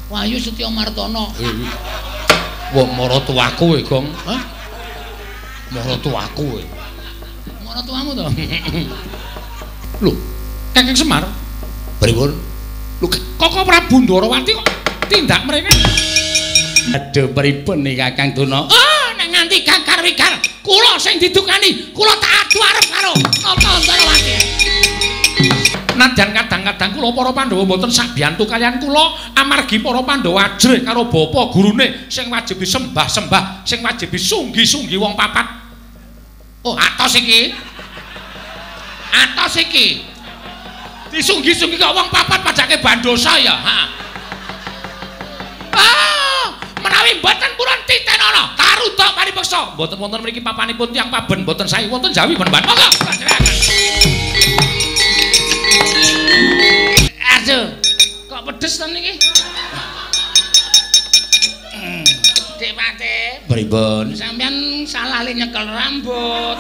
Wahyu Setya Martono. Wah, maratuaku kowe, Gong. Hah? Maratuaku kowe. Maratuamu to? Lho, Kakang Semar. Pripun? Lho, Koko Prabu Ndarawati kok tindak mrene. Aduh, pripun nih Kakang Tuna? Oh, nek nganti kakar-wikar, kula sing didukani, kula tak adu arep karo Nata Ndarawati. Nadyan kadang-kadang kula para Pandhawa mboten sabiyantu kaliyan kula amargi para Pandhawa ajrih karo bapa gurune sing wajib disembah-sembah, sing wajib disunggi-sunggi wong papat. Oh, atos iki. Atos iki. Disunggi-sunggi kok wong papat pajake bandosa ya. Ha. Ah, menawi mboten purun titenono, karuda paripeksa. Mboten wonten mriki papanipun tiyang Paben, mboten sae wonten Jawi men, Mbak. Monggo. Aduh, kok pedes to niki? Dik Pate. Pripun? Sampeyan salah le nyekel rambut.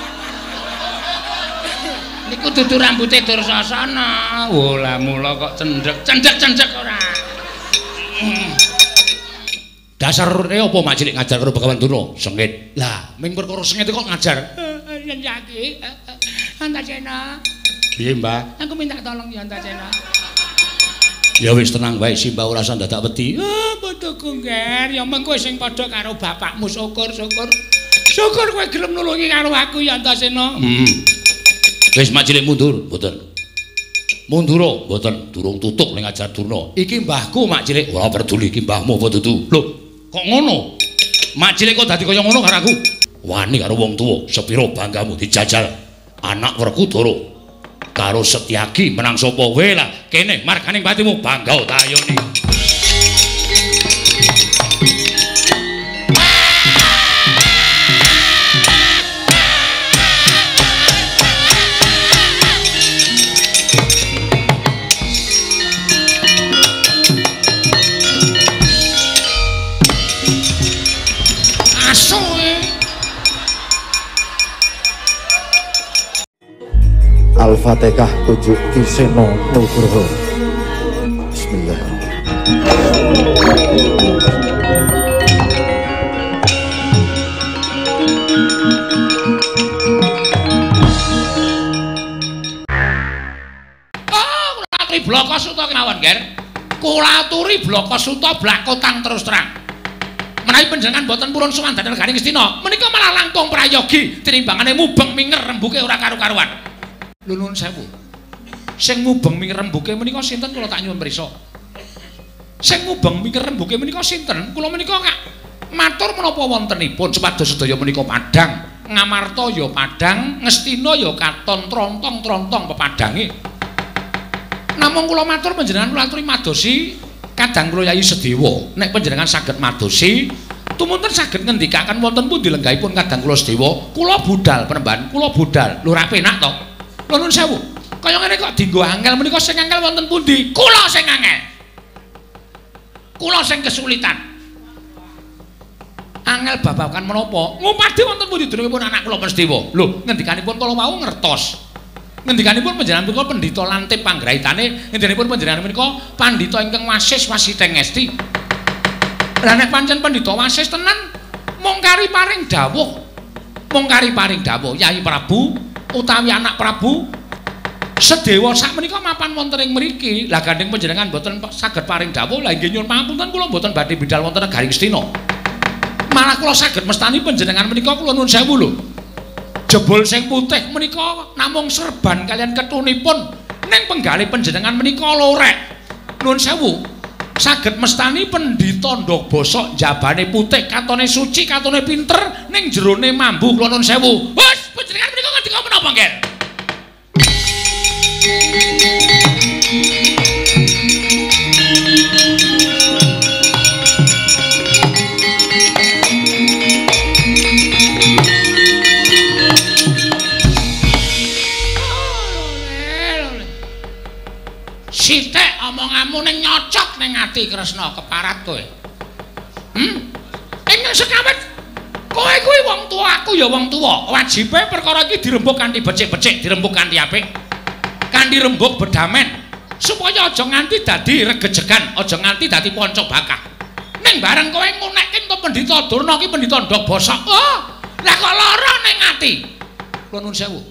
Niku dudu rambuté Dursasana. Oh, lah mula kok Cendhek ora. Dasar apa mak cilik ngajar karo Begawan Tuna? Sengit. Lah, ming perkara sengit kok ngajar. Yen yaki. Antasena. Piye, Mbah? Aku minta tolong ya Antasena. Ya wis tenang wae sih, Mbah, ora usah dadak wedi. Padha Gungger, ya mengko sing padha karo bapakmu syukur. Syukur kowe gelem nulungi karo aku ya Antasena. Wis mak cilik mundur, mboten. Mundura, mboten durung tutuk ning ngajar Durna. Iki mbahku mak cilik, ora peduli iki mbahmu apa dudu. Lho, kok ngono? Mak cilik kok dadi kaya ngono karo aku? Wani karo wong tuwa, sepiro banggamu dijajal. Anak Werkudara karo Setyaki menang sapa wae lah. Kene marganing patimu bangga ta ayone. Al-Fatihah tujuh Kiseno Nugroho. Kulaturi Blaka Suta kemawon, Ger. Kulaturi Blaka Suta blakotang terus terang. Menawi panjenengan boten purun sowan dhateng negaring Astina, menika malah langkung prayogi tinimbangane mubeng minger rembuke ora karu-karuan. Lho nuwun sewu. Sing mubeng minger rembuke menika sinten kula tak nyuwun prisa. Sing mubeng minger rembuke menika sinten? Kula menika Kak matur menapa wontenipun supados sedaya menika padhang. Ngamarta ya padhang, Ngastina ya katon trontong-trontong pepadhange. Namung kula matur panjenengan kula aturi madosi kadang kula Yayi Sedewa. Nek panjenengan saged madosi tumunten saged ngendikaken wonten pundi lenggahipun kadang kula Sedewa. Kula budal penemban, kula budal. Lho ra penak to? Lho nuwun sewu. Kaya ngene kok dienggo angel menika sing angel wonten pundi? Kula sing angel. Kula sing kesulitan. Angel babagan menapa? Ngupadi wonten pundi dunungipun anak kula Sedewa. Lho, ngendikanipun kala wau ngertos. Ngendikanipun panjenengan menika pendhita lantip panggraitane, ngendikanipun panjenengan menika pandhita ingkang wasis wasiteng ngesti. Lah nek pancen pendhita wasis tenan mung kari paring dawuh. Mung kari paring dawuh Yayi Prabu utawi anak Prabu Sedewa sakmenika mapan wonten ing mriki. Lah gandeng panjenengan mboten saged paring dawuh, lah nggih nyuwun pangapunten kula mboten badhe bidhal wonten negaring Astina. Malah kula saged mestani panjenengan menika kula nuwun sewu lho. Jebul sing putih menika namung serban kalian ketunipun ning penggalih panjenengan menika lorek. Nuwun sewu. Saged mestani pendhita ndok bosok jabane putih, katone suci, katone pinter ning jerone mambu kula nuwun sewu. Wes panjenengan menika ngendika menapa, Nger? Sithik omonganmu ning nyocok ning ati Kresna keparat kowe. Ingkang sekawit kowe kuwi wong tuwa, aku ya wong tuwa. Wajibe perkara iki dirembuk kanthi becik-becik, dirembuk kanthi apik. Kanthi rembug bedamen. supaya aja nganti dadi regejegan, aja nganti dadi panca bakah. Ning bareng kowe ngunekke to Pendhita Durna ki Pendhita Ndok Basa. Oh, lah kok lara ning ati. Kula nuwun sewu.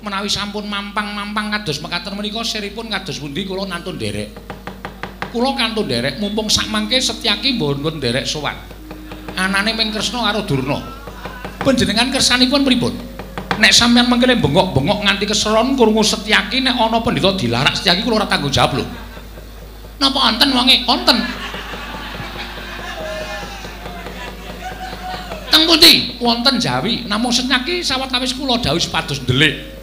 Menawi sampun mampang-mampang kados mekaten menika siripun kados pundi kula nantun nderek. Kula kantun nderek mumpung sak mangke Setyaki mboten nderek sowan. Anane Ming Kresna karo Durna. Panjenengan kersanipun pripun? Nek sampeyan mengkene bengok-bengok nganti keseron krungu Setyaki nek ana pendhita dilarak Setyaki kula ora tanggung jawab lho. Napa wonten wonge? Wonten. Teng pundi? Wonten Jawi. Namung Setyaki sawetawis kula dawuh sepados ndelik.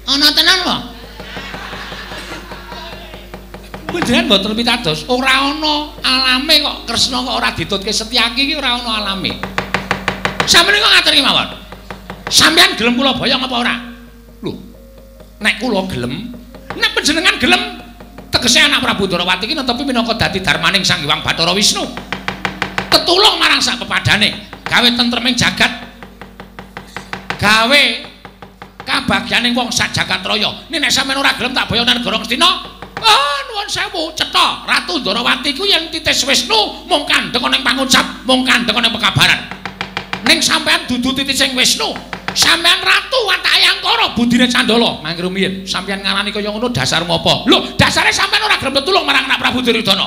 Ana tenan apa? Panjenengan mboten pitados, ora ana alame kok Kresna kok ora ditutke Setyaki iki ora ana alame. Sampeyan kok ngaten iki mawon. Sampeyan gelem kula boyong apa ora? Lho. Nek kula gelem, nek panjenengan gelem, tegese anak Prabu Darawati iki netepi minangka dadi darmaning Sang Hyang Bathara Wisnu. Tetulung marang sak pepadane, gawe tentreming jagat. Gawe kabagyaning wong sak jagat raya. Nek sampeyan ora gelem tak boyong nang negara Ngastina. Oh, nuwun sewu, cetha Ratu Darawati ku yen titis Wisnu mung kandheng ning pangucap, mung kandheng ning pekabaran. Ning sampean dudu titising Wisnu, sampean ratu watake angkara budine Candala. Mangke rumiyin, sampean ngarani kaya ngono dasarmu apa? Lho, dasare sampean ora gelem tetulung marang anak Prabu Duryudana.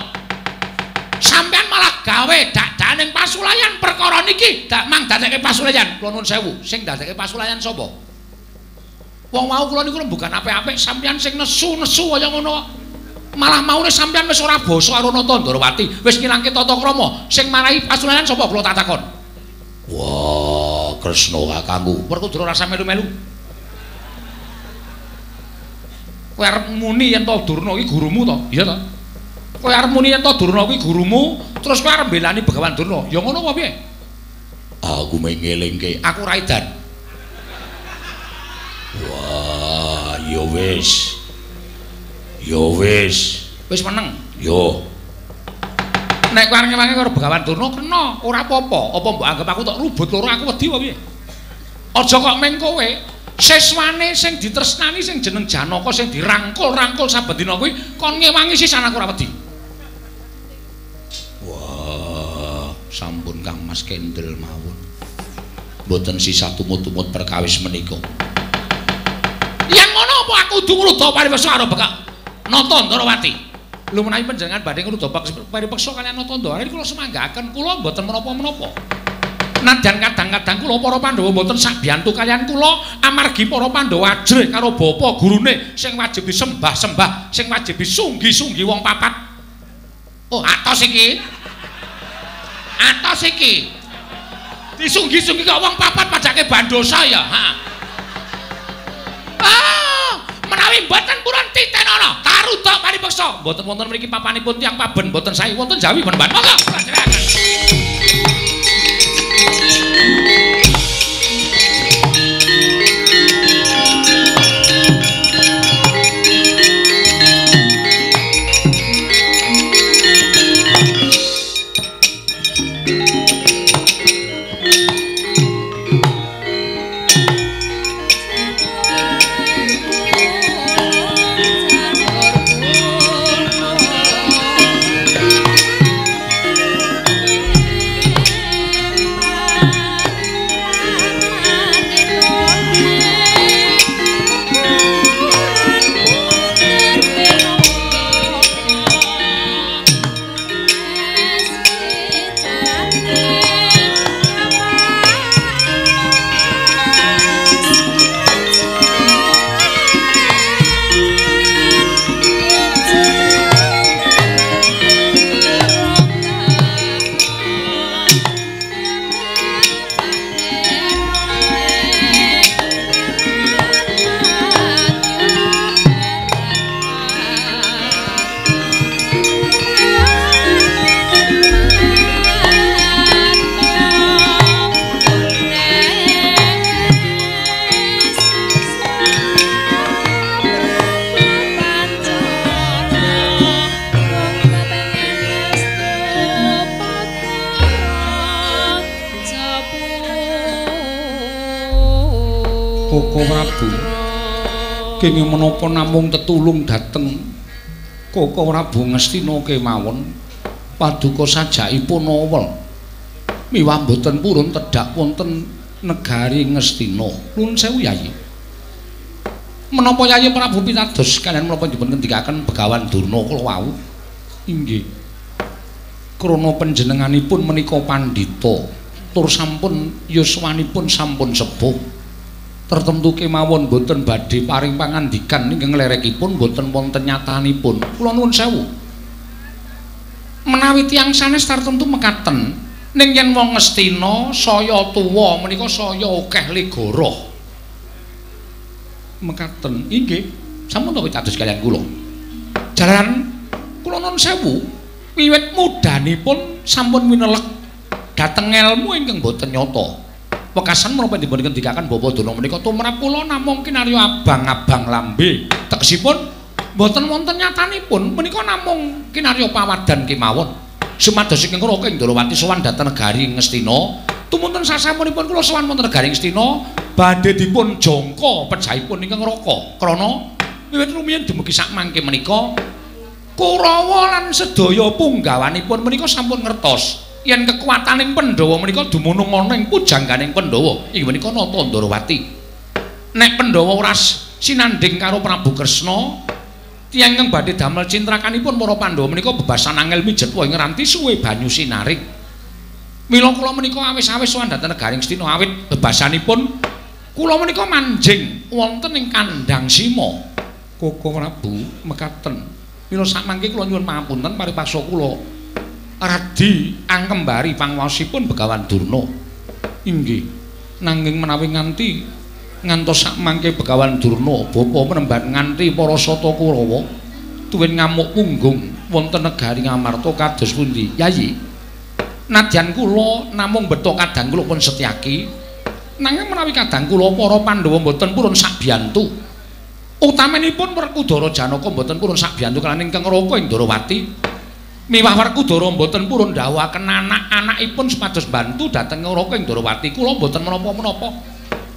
Sampean malah gawe dak-daning pasulayan perkara niki, dak mang dadekke pasulayan. Kula nuwun sewu, sing dadekke pasulayan sapa? Wong mau kula niku bukan apik-apik, sampean sing nesu-nesu kaya ngono. Malah maune sampean wis ora basa karo Nata Ndarawati, wis ngilangke tata krama. Sing marahi pasulayan sapa kula tak takon? Wah, Kresna kakangku, Werkudara rasa melu-melu. Kowe arep muni yen to Durna iki gurumu to? Iya to? Kowe arep muni yen to Durna kuwi gurumu, terus kowe arep mbelani Begawan Durna. Ya ngono apa piye? Aku mengelingke, aku ra edan. Wah, ya wis. Ya wis. Wis meneng. Yo. Nek kowe arep karo Begawan Durna kena, ora apa-apa. Apa mbok anggap aku tok rubut loro aku wedi apa piye? Aja kok meng kowe siswane sing ditresnani sing jeneng Janaka sing dirangkul-rangkul saben dina kuwi kon ngewangi sisan aku ora wedi. Wah, sampun Kang Mas Kendel mawon. Mboten sisa tumut-tumut perkawis menika. Yen ngono apa aku kudu ngruda paripeksa karo Nata Ndarawati. Lho menawi panjenengan badhe ngruda paripeksa kaliyan Nata Ndarawati kula semanggaken kula mboten menapa-menapa. Nadyan kadang-kadang kula para Pandhawa mboten sak biyantu kaliyan kula amargi para Pandhawa ajrih karo bapa gurune sing wajib disembah-sembah, sing wajib disunggi-sunggi wong papat. Oh, atos iki. Atos iki. Disunggi-sunggi kok wong papat pajake bandosa ya. Ha. Ah, menawi mboten purun titenana karuda paripeksa mboten wonten mriki papanipun tiyang Paben mboten sae wonten Jawi menawi monggo lajengake. kenging menapa namung tetulung dhateng Koko Prabu Ngastina kemawon paduka sajakipun awel miwah boten purun tedhak wonten negari Ngastina. Nuwun sewu Yayi. Menapa Yayi Prabu pitados kalian menapa dipun ngendikaken Begawan Durna kula wau? Inggih. Krana panjenenganipun menika pandhita tur sampun yuswanipun sampun sepuh. Tertentu kemawon boten badhe paring pangandikan ingkang lerekipun boten wonten nyatanipun. Kula nuwun sewu. Menawi tiyang sanes tertentu mekaten ning yen wong Ngastina saya tuwa menika saya akeh legara. Mekaten inggih sampun to pitados kaliyan kula. Jalaran kula nuwun sewu wiwit mudanipun sampun winelek dhateng ilmu ingkang boten nyata. Wekasan menapa dipun ngendikaken Bapak Durna menika tumrap kula namung kinarya abang-abang lambe. Tegesipun boten wonten nyatanipun menika namung kinarya pawadan kemawon. Sumados ingkang Raka Indrawati sowan dhateng negari Ngastina, tumunten sasampunipun kula sowan wonten negari Ngastina badhe dipun jangka pejahipun ingkang Raka. Krana wiwit rumiyin dumugi sak mangke menika Kurawa lan sedaya punggawanipun menika sampun ngertos yen kekuwataning Pandhawa menika dumunung ana ing pujangganing Pandhawa inggih menika Nata Ndarawati. Nek Pandhawa ora sinandhing karo Prabu Kresna, tiyang ingkang badhe damel cintrakanipun para Pandhawa menika bebasan angel mijet wae ngeranti suwe banyu sinaring. Mila kula menika awis-awis sowan dhateng negari Ngastina awit bebasanipun kula menika manjing wonten ing kandhang Sima. Koko Prabu mekaten. Mila samangke kula nyuwun pangapunten paripaksa kula radi angkembari panguwasipun Begawan Durna. Inggih. Nanging menawi ngantos samangke Begawan Durna bapa menemban nganti para sata Kurawa tuwin ngamuk punggung wonten negari Ngamarta kados pundi? Yayi. Nadyan kula namung betha kadang kula pun Setyaki, nanging menawi kadang kula para Pandhawa mboten purun sakbiyantu. Utamanipun Werkudara Janaka mboten purun sakbiyantu kaliyan ingkang Raka Indrawati. Miwah Werkudara mboten purun ndhawuhaken anak-anakipun supados bantu dhateng Raka Indrawati. Kula mboten menapa-menapa.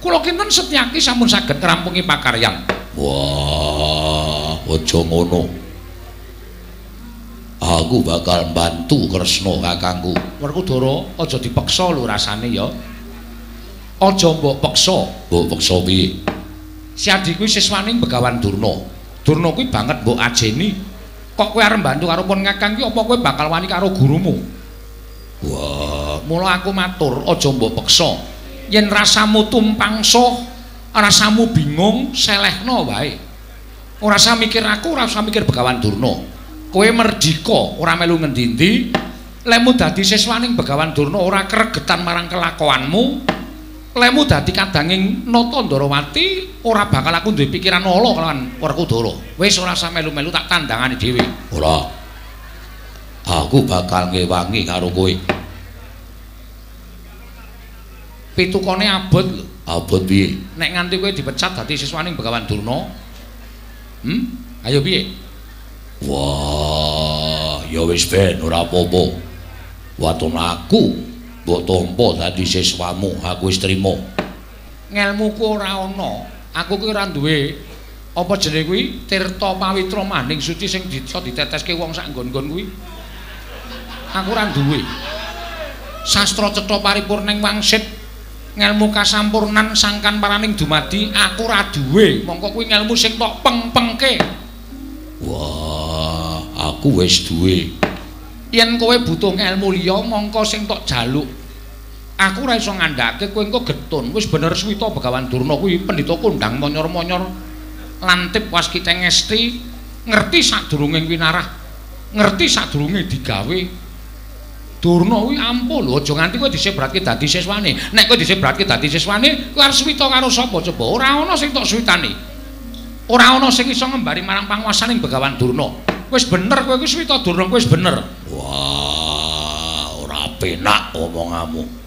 Kula kinten Setyaki sampun saged ngrampungi pakaryan. Wah, aja ngono. Aku bakal bantu Kresna kakangku. Werkudara, aja dipeksa lho rasane ya. Aja mbok peksa. Mbok peksa piye? Si Adi kuwi siswaning Begawan Durna. Durna kuwi banget mbok ajeni. Kok kowe arep bantu karo pun kakang ki apa kowe bakal wani karo gurumu? Wah, mula aku matur aja mbok peksa. Yen rasamu tumpangsuh, rasamu bingung, selehno wae. Ora usah mikir aku, ora usah mikir Begawan Durna. Kowe merdika, ora melu ngendi-endi. Lemu dadi siswaning Begawan Durna ora kregetan marang kelakuanmu. Lemu dadi kadanging Nata Ndarawati ora bakal aku duwe pikiran ala kelawan Werkudara. Wis ora usah melu-melu tak tandangane dhewe. Ora. Aku bakal ngewangi karo kowe. Pitukane abot lho. Abot piye? Nek nganti kowe dipecat dadi siswaning Begawan Durna. Ayo piye? Wah, ya wis ben ora apa-apa. Waton aku mbok tampa dadi siswamu, aku wis trima. Ngelmuku ora ana. Aku ki ora duwe apa jenenge kuwi tirta pawitra maning suci sing bisa diteteske wong sak nggon-nggon kuwi. Aku ora duwe. Sastra cetha paripurning wangsit ngelmu kasampurnan sangkan paraning dumadi aku ora duwe. Mongko kuwi ngelmu sing tok peng-pengke. Wah, aku wis duwe. Yen kowe butuh ilmu liya mongko sing tok jaluk. Aku ora iso ngandhake kowe engko getun. Wis bener Swita Begawan Durna kuwi pendhita kondang monyor-monyor lantip waskita ngesti, ngerti sadurunge winarah, ngerti sadurunge digawe. Durna kuwi ampuh lho, aja nganti kowe disebratke dadi siswane. Nek kowe disebratke dadi siswane, kowe arep Swita karo sapa coba? Ora ana sing tok switane. Ora ana sing iso ngembari marang panguwasaning Begawan Durna. Wis bener kowe kuwi Swita Durna wis bener. Wah, ora penak omonganmu.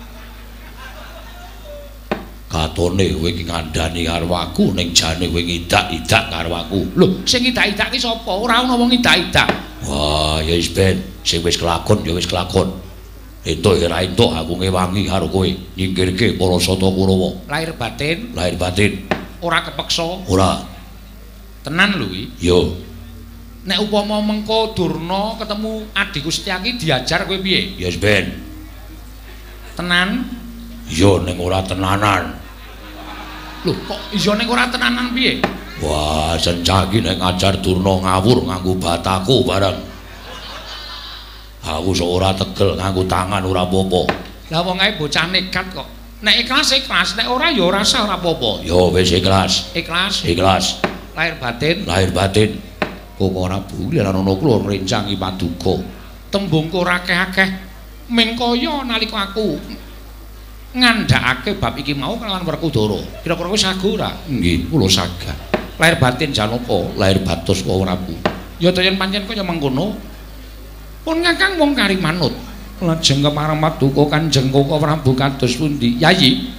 Katone kowe iki ngandani karo aku ning jane kowe ngidak-idak karo aku. Lho, sing ngidak-idak ki sapa? Ora ana wong ngidak-idak. Wah, ya wis ben, sing wis kelakon ya wis kelakon. Entuk ora entuk aku ngewangi karo kowe nyingkirke para Sata Kurawa. Lahir batin? Lahir batin. Ora kepeksa? Ora. Tenan lho iki. Yo. Nek upama mengko Durna ketemu adikku Setyaki diajar kowe piye? Ya wis ben. Tenan? Yo ning ora tenanan. Lho kok iya ning ora tenanan piye? Wah, Setyaki nek ngajar Durna ngawur nganggo bataku bareng. Aku sok ora tegel nganggo tangan ora apa-apa. Lah wong ae bocah nekat kok. Nek ikhlas ikhlas, nek ora ya ora usah ora apa-apa. Yo wis ikhlas. Ikhlas. Ikhlas. Lahir batin. Lahir batin. Kok ora buli lan ana kula ngrencangi paduka. Tembungku ora akeh-akeh. Mengkaya nalika aku ngandhakake bab iki mau kelawan Werkudara. Kira-kira wis sagu ora? Nggih, kula saged. Lahir batin janaka, Lahir batus wa Prabu. ya yen pancen kaya mengkono. Pun Kakang wong kari manut. Lajeng kepareng paduka Kanjeng Koko Prabu kados pundi? Yayi.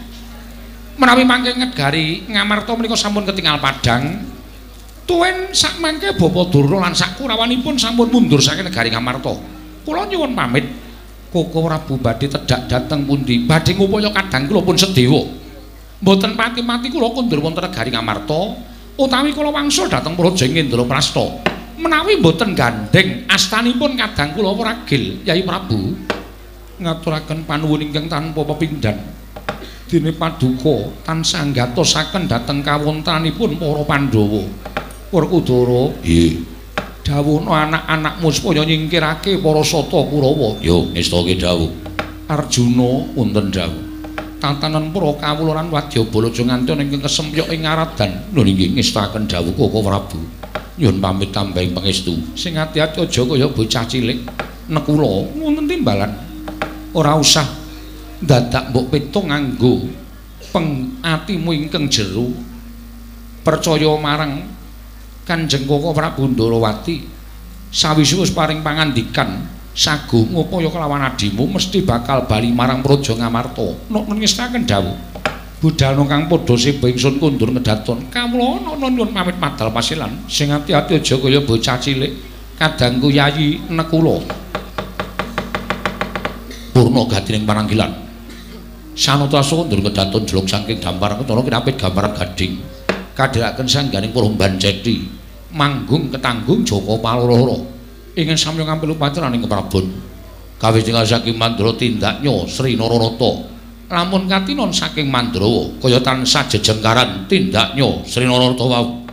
Menawi mangke ngegari Ngamarta menika sampun ketingal padhang. Tuwin sak mangke Bapa Durna lan sak kurawanipun sampun mundur saking negari Ngamarta. Kula nyuwun pamit. Koko Prabu badhe tedhak dhateng pundi? Badhe ngupaya kadang kula pun sedewa. Mboten pati-pati kula kondur wonten negari Ngamarta utawi kula wangsul dhateng Praja Indraprasta. Menawi mboten gandeng astanipun kadang kula pragil Yai Prabu ngaturaken panuwun ingkang tanpa pepindhan. Dene paduka tansah nggatosaken dhateng kawontenanipun para Pandhawa. Werkudara, Nggih. dawuhna anak-anakmu supaya nyingkirake para Sata Kurawa. Yo, ngestake dawuh. Arjuna wonten dawuh. Tatanen para kawula lan wadyabala aja nganti ana ingkang kesempyok ing ngaradan. Lho nggih ngestaken dawuh Koko Prabu. Nyuwun pamit tambahing pangestu. Sing ati-ati aja kaya bocah cilik. Nekula wonten timbalan. Ora usah dadak mbok pitung nganggo atimu ingkang jero. Percaya marang Kanjeng Koko Prabu Ndarawati. Sawise wis paring pangandikan sagu ngupaya kelawan adimu mesti bakal bali marang Praja Ngamarta. Nek ngestaken dawuh. Budalna kang padha seba ingsun kundur ngedaton. Kawula ana nyuwun pamit madal pasilan. Sing ati-ati aja kaya bocah cilik. Kadangku Yayi Nekula. Purna gatining pananggilan. Sanutasa kundur ngedaton jeluk saking dampar ketara kinapit gambaran gading. Kadhiraken sangganing Promban Cethi. Manggung ketanggung Jaka Paloro. Ingin samya ngampil upacaraning keprabon. Kawijitan saking Mandra tindaknya Sri Nararata. Lamun katinon saking Mandrawa kaya tansah jejengkaran tindaknya Sri Nararata wau.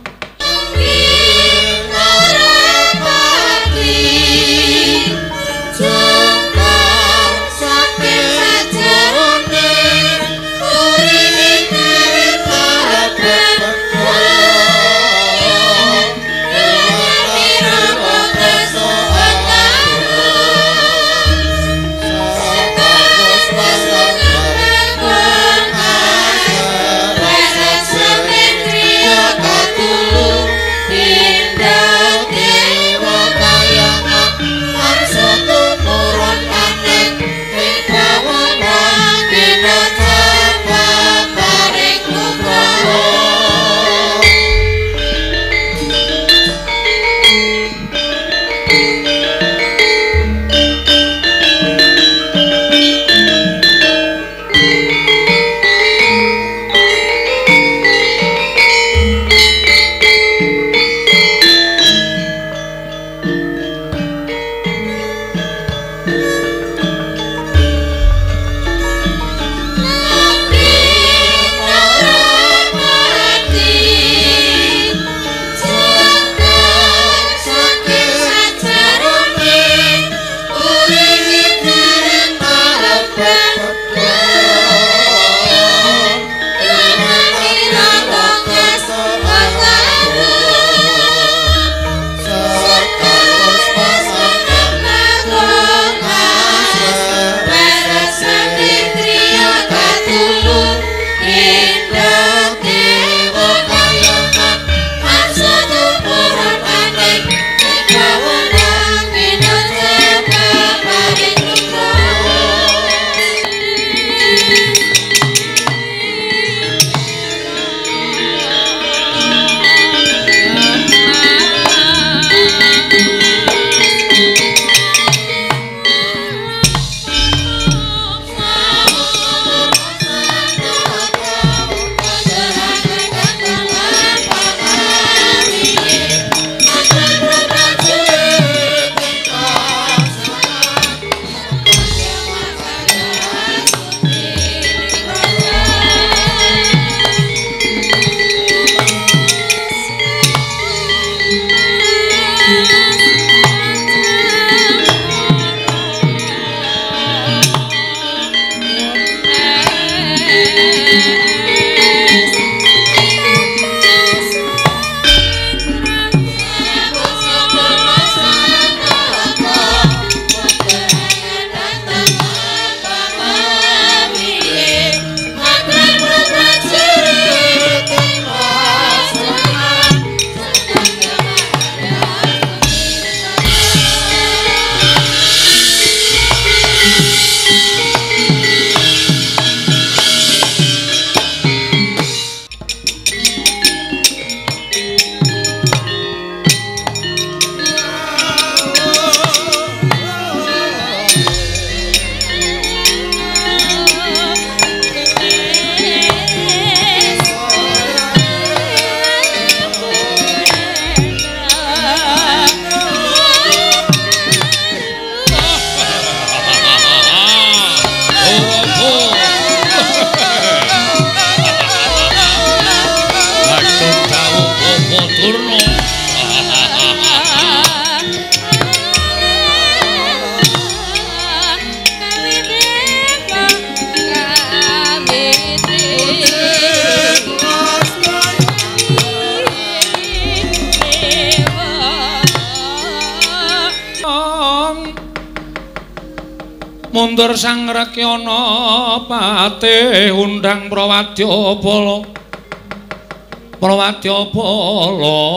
mundur sang Rekyana patih undang Prawadyabala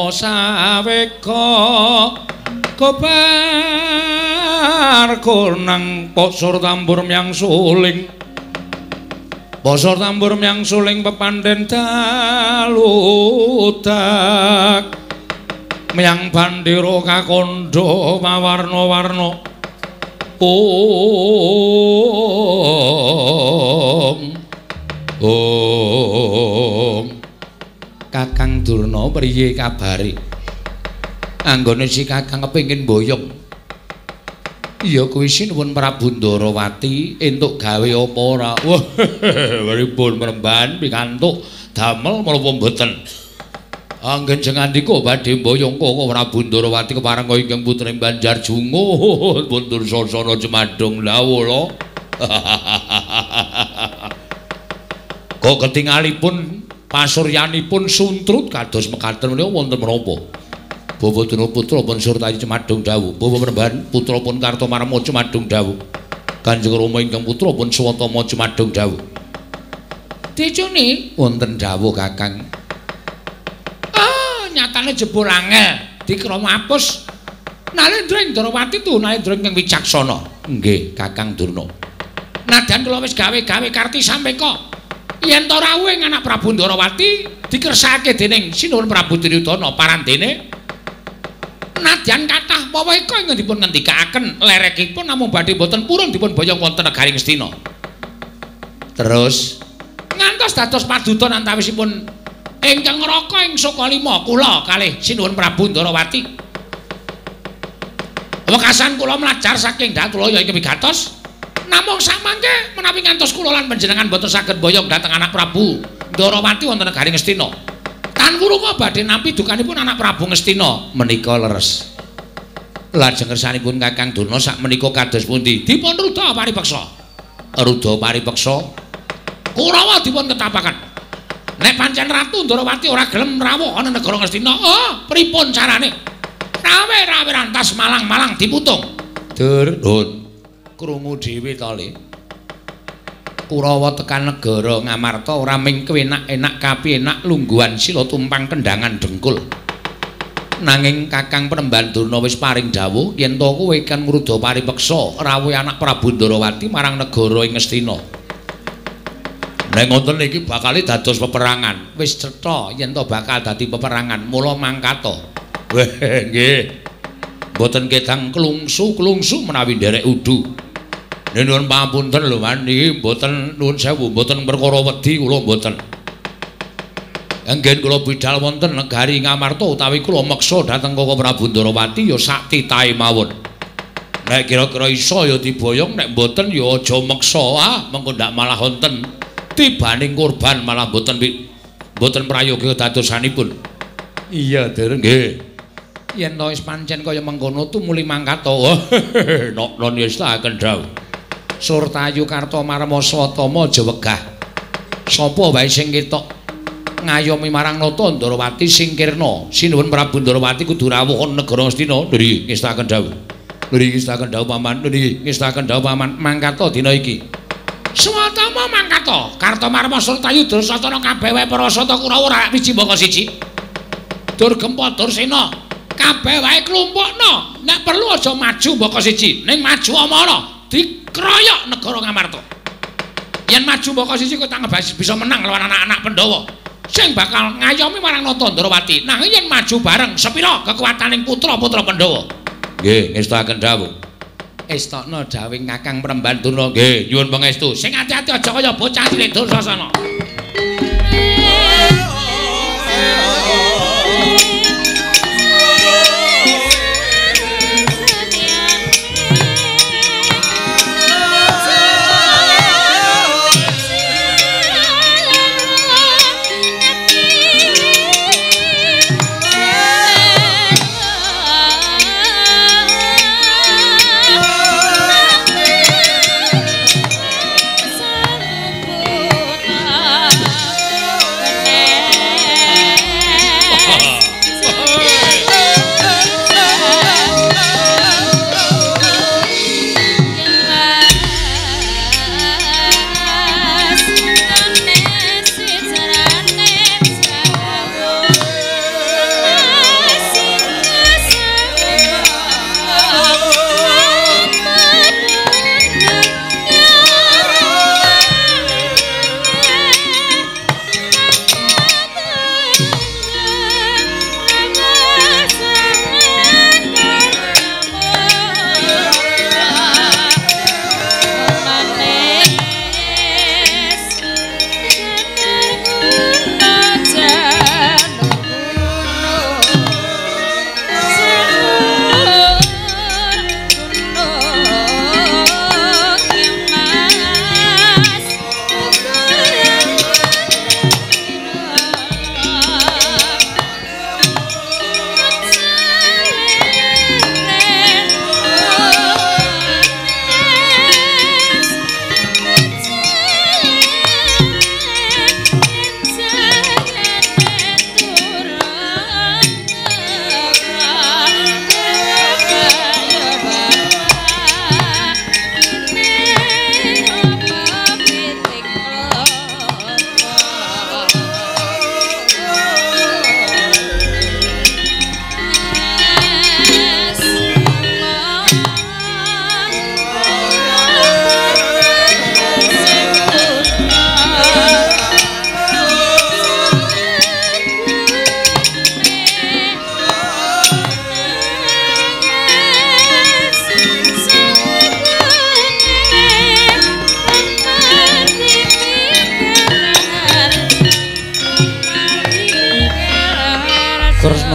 saweka kobar kunang posor tambur myang suling pepandhen daludak myang bandira kakandha mawarna-warna Om Kakang Durna priye kabare? Anggone si Kakang kepengin mboyong. Iya kuwi sinuwun Prabu Ndarawati entuk gawe apa ora? Wah, pripun Mremban pikantuk damel menapa mboten? Anggen sing andika badhe mboyong kok Prabu Ndarawati kepareng ingkang putri Banjar Jungo mundur sasana Cemadung lawula. Kok ketingalipun pasuryanipun suntrut kados mekaten menika wonten menapa? Bawadana putra pun Surtayu Cemadung dawuh, Bawa Mremban putra pun Kartomarma Cemadung dawuh. Kanjeng Rama ingkang putra pun Swatama Cemadung dawuh. Dicune wonten dawuh Kakang. Nyatane jebul angel dikrama apus Nalendra Ndarawati tu Nalendra ingkang wicaksana. Nggih Kakang Durna. Nadyan kula wis gawe-gawe karti sampeka yen to rawuhing anak Prabu Ndarawati dikersakake dening Sinuwun Prabu Duryudana parandene nadyan kathah waweka ingkang dipun ngendikaaken lerekipun namung badhe boten purun dipun boyong wonten negari Ngastina. Terus ngantos dados paduton antawisipun ingkang ngraka ing Sukalima kula kalih Sinuwun Prabu Ndarawati. Wekasan kula mlajar saking Datulaya ing wigatos namung samangke menawi ngantos kula lan panjenengan boten saged boyong dhateng anak Prabu Ndarawati wonten negari Ngastina. Tan wurunga badhe nampi dukanipun anak Prabu Ngastina menika leres. Lajeng kersanipun Kakang Durna sak menika kados pundi? Dipun rudha paripeksa. Rudha paripeksa Kurawa dipun ketapaken. Nek pancen Ratu Ndarawati ora gelem rawuh ana negara Ngastina, pripun carane? Rawe rantas malang-malang diputung. Durun krungu dhewe to Le. Kurawa tekan negara Ngamarta ora ming kepenak-enak kapienak lungguhan sila tumpang kendangan dengkul. Nanging Kakang Penemban Durna wis paring dawuh yen to kowe kan ngrudha paripeksa rawuh anak Prabu Ndarawati marang negara ing Ngastina. Nek ngoten iki bakal dados peperangan. Wis cetha yen to bakal dadi peperangan, mula mangkata. Weh, nggih. Mboten kedang klungsu menawi nderek udu. Nuwun pamunten lho, Man. Niki mboten nuwun sewu, mboten perkara wedi kula mboten. Anggen kula bidhal wonten negari Ngamarta utawi kula meksa dhateng Koko Prabu Ndarawati ya sak titahe mawon. Nek kira-kira iso ya diboyong, nek mboten ya aja meksa, mengko ndak malah wonten tibaning korban malah mboten prayoga dadosanipun. Iya, Der, nggih. Yen to wis pancen kaya mengkono tumuli mangkata. Nok-non wis taken dawuh. Surtayu Kartomarma Swatama aja wegah. Sapa wae sing ketok ngayomi marang Nata Ndarawati singkirna. Sinuwun Prabu Ndarawati kudu rawuh negara Ngastina. Nggih, ngestaken dawuh. Nggih, ngestaken dawuh Paman. Nggih, ngestaken dawuh Paman. Mangkata dina iki. Swatama mangkata Kartomarma Surtayu Dursasana kabeh wae Parasata Kurawa ora wiji mbaka siji. Durgempa Dursena kabeh wae klumpukna. Nek perlu aja maju mbaka siji, ning maju amara dikroyok negara Ngamarta. Yen maju mbaka siji kowe tak bisa menang lawan anak-anak Pandhawa sing bakal ngayomi marang Nata Ndarawati. Nah yen maju bareng sepira kekuataning putra-putra Pandhawa. Nggih, ngestaken dawuh. Estokna dawing Kakang Penemban Durna. Nggih, nyuwun pangestu. Sing ati-ati aja kaya bocah cilik Dursasana.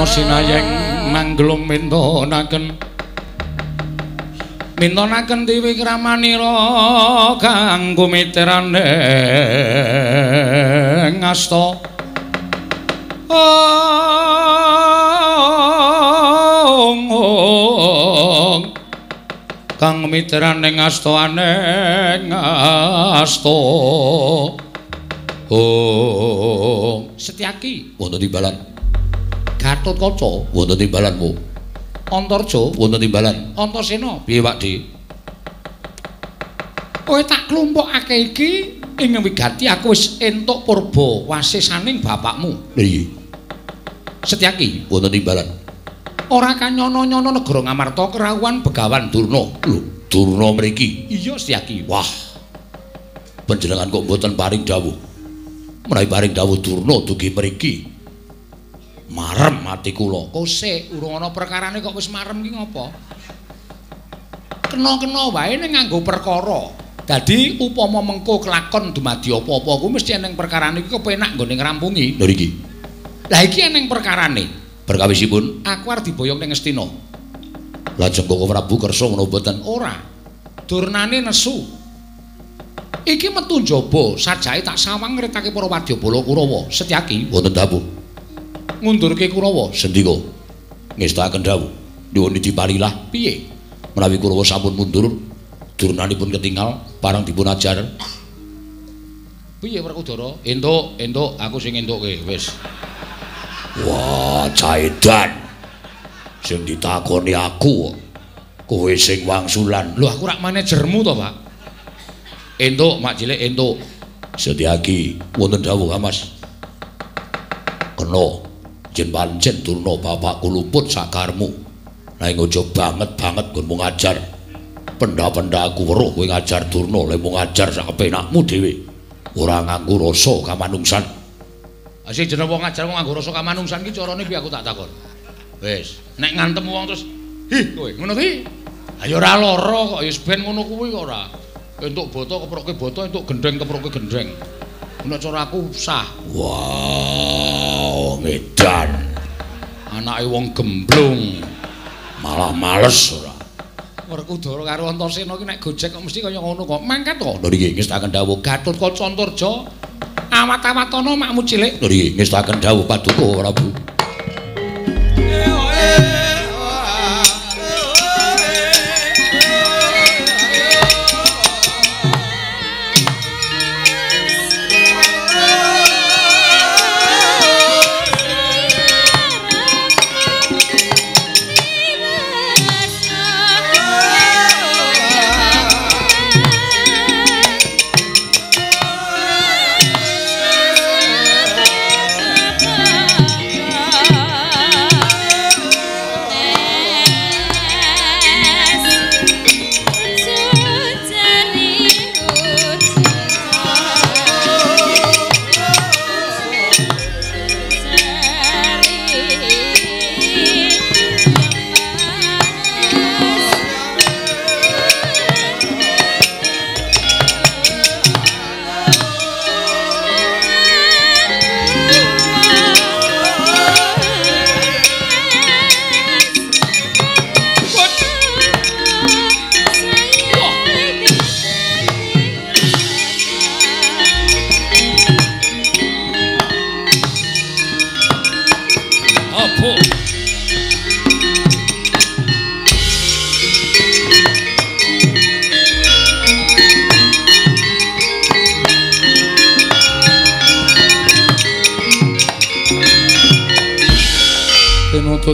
sinayeng manglung mintonaken Dewi Kramanira kanggo miteraning asta kang miteraning asta aneng asta Setyaki wonten timbalan Gatotkaca wonten timbalanmu Antarja wonten timbalan Antasena piye Pakde kowe tak klumpukake iki ing wigati aku wis entuk purba wasisaning bapakmu lha iya Setyaki wonten timbalan ora kanyono-nyono negara Ngamarta kerawuhan Begawan Durna lho Durna mriki iya Setyaki wah panjenengan kok mboten paring dawuh menawi paring dawuh Durna dugi mriki marem ati kula. Kok sik urung ana perkarane kok wis marem ki ngopo? Kena-kena wae ning nganggo perkara. Dadi upama mengko kelakon dumadi apa-apa kuwi mesti eneng perkarane iki kepenak nggone ngrampungi. Lho iki. Lah iki eneng perkarane. Berkawisipun aku arep diboyong ning Ngastina. Lajeng Koko Prabu kersa menawa boten ora. Durnane nesu. Iki metu njaba sajake tak sawang ngritake para wadyabala Kurawa. Setyaki wonten dawuh. Ngundurke Kurawa sendika ngestakaken dawuh nyuwun diparilah piye menawi Kurawa sampun mundur durnanipun ketingal parang dipun ajar piye Werkudara entuk aku sing entuke wis wah caedan sing ditakoni aku kowe sing wangsulan lho aku rak manajermu to Pak entuk mak cilik entuk Setyaki wonten dawuh Mas kena jen pancen Durna bapakku luput sakarmu nanging aja banget nggonmu ngajar pendha-pendha aku weruh kowe ngajar Durna lek mung ngajar sak kepenakmu dhewe ora nganggo rasa kamanungsan sing jeneng wong ngajar nganggo rasa kamanungsan ki carane piye aku tak takon wis nek ngantem wong terus hi kowe ngono ki ayo ora lara kok ya ben ngono kuwi kok ora entuk boto keproke boto entuk gendheng keproke gendheng nek cara aku sah wow medan anake wong gemblung malah males ora Werkudara karo Antasena ki nek gojek kok mesti kaya ngono kok mangkat kok lho iki ngestaken dawuh Gatotkaca Antarja awat-awatana makmu cilik lho iki ngestaken dawuh Paduka Prabu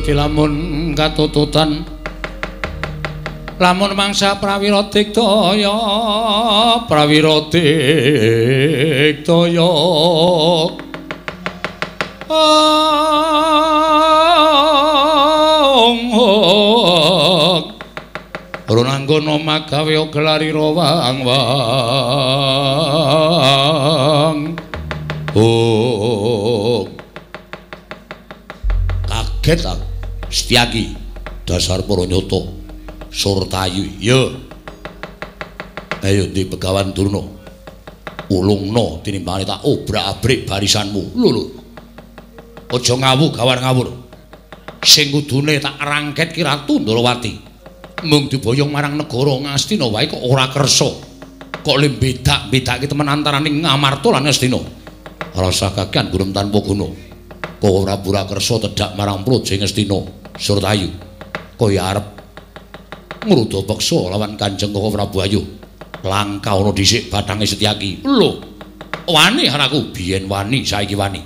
lamun katututan lamun mangsa prawira digdaya Runanggana magawe gelarira wang-wang kaget aku Setyaki dasar para nyata Surtayu ya ayo di Begawan Durna ulungna tinimbangane tak obrak-abrik barisanmu lho aja ngawur gawar ngawur sing kudune tak rangket ki Ratu Ndrawati. Mung diboyong marang negara Ngastina wae kok ora kersa. Kok le bedak-bedake temen antaraning Ngamarta lan Ngastina. Rasa kakehan burung tanpa guna. Kok ora pura kersa tedhak marang Praja Ngastina. Surtayu. Kaya arep ngruda peksa lawan Kanjeng Koko Prabu Ayuh. Langka ana dhisik bathange Setyaki. Lho. Wani anakku, biyen wani, saiki wani.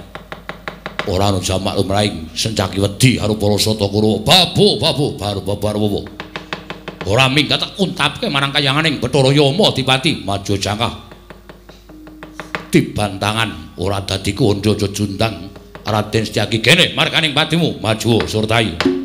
Ora ana jamak lumrahing Sencaki wedi karo para sata Kurawa. Babu baru. Ora minggat tak untapke marang kayanganing Bathara Yama Dipati Maja Jangkah. Dibantangan ora dadi kandha jundang Raden Setyaki kene marganing patimu maju Surtayu.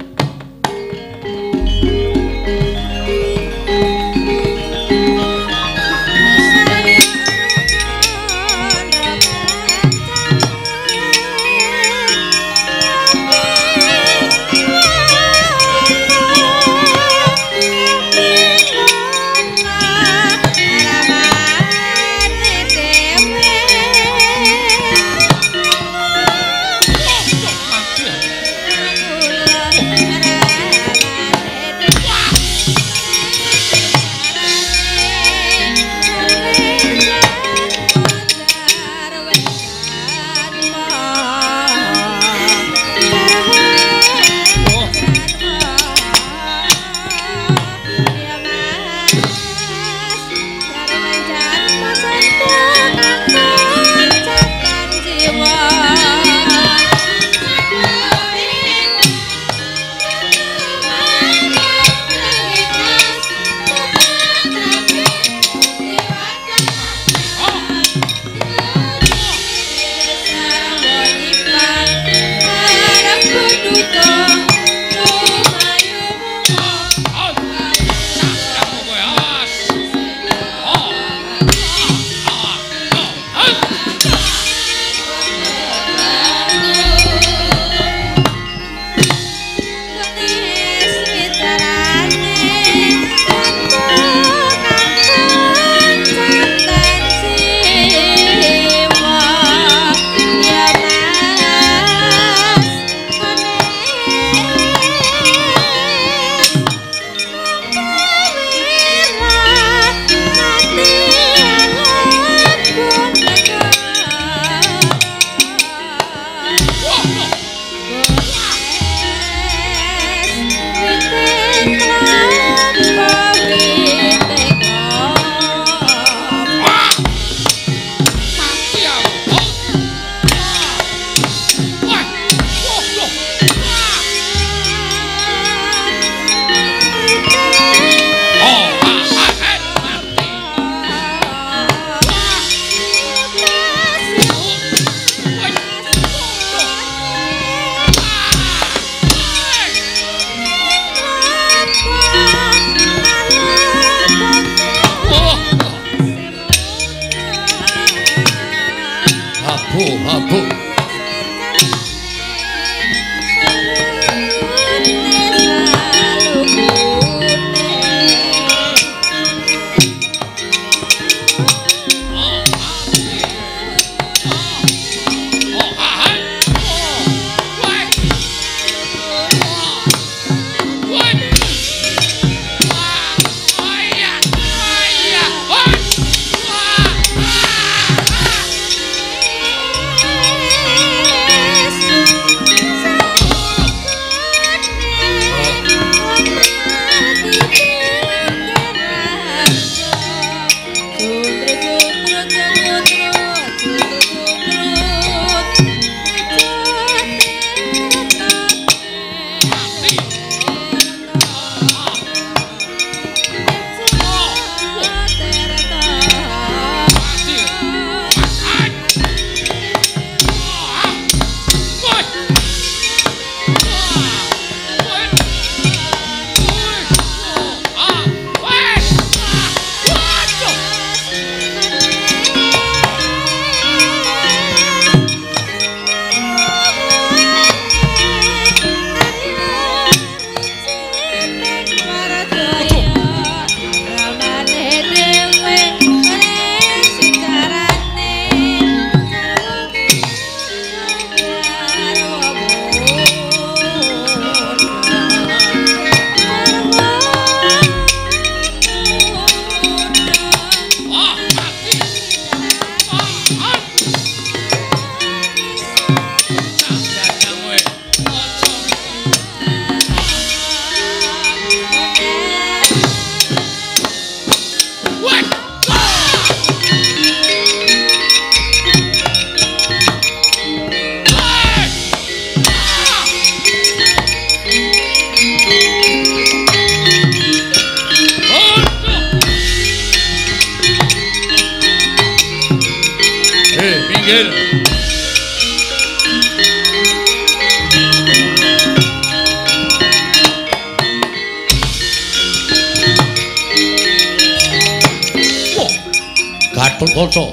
Gatotkaca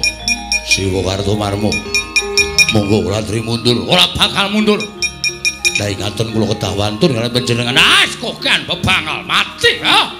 Siwa Kartomarma monggo Wulandari mundur ora bakal mundur. Lah ingaten kula kedah wantun kaliyan panjenengan kokan bebangal mati ha.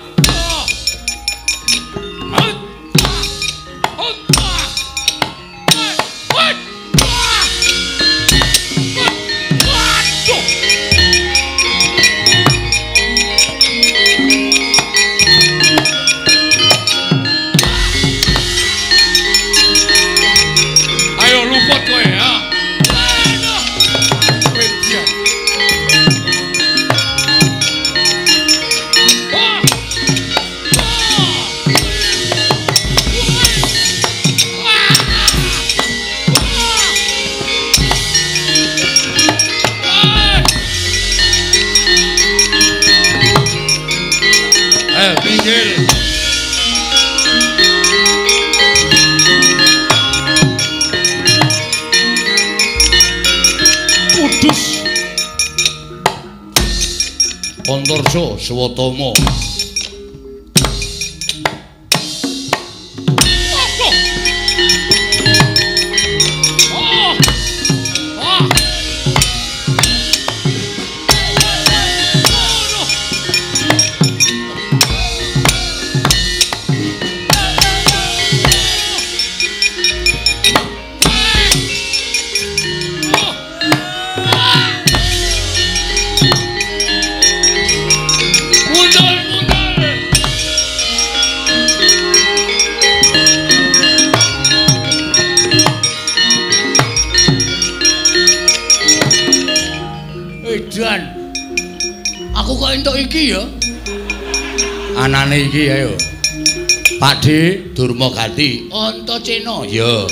Antarja Swatama anane iki ayo Pakde Durmagati Antacena ya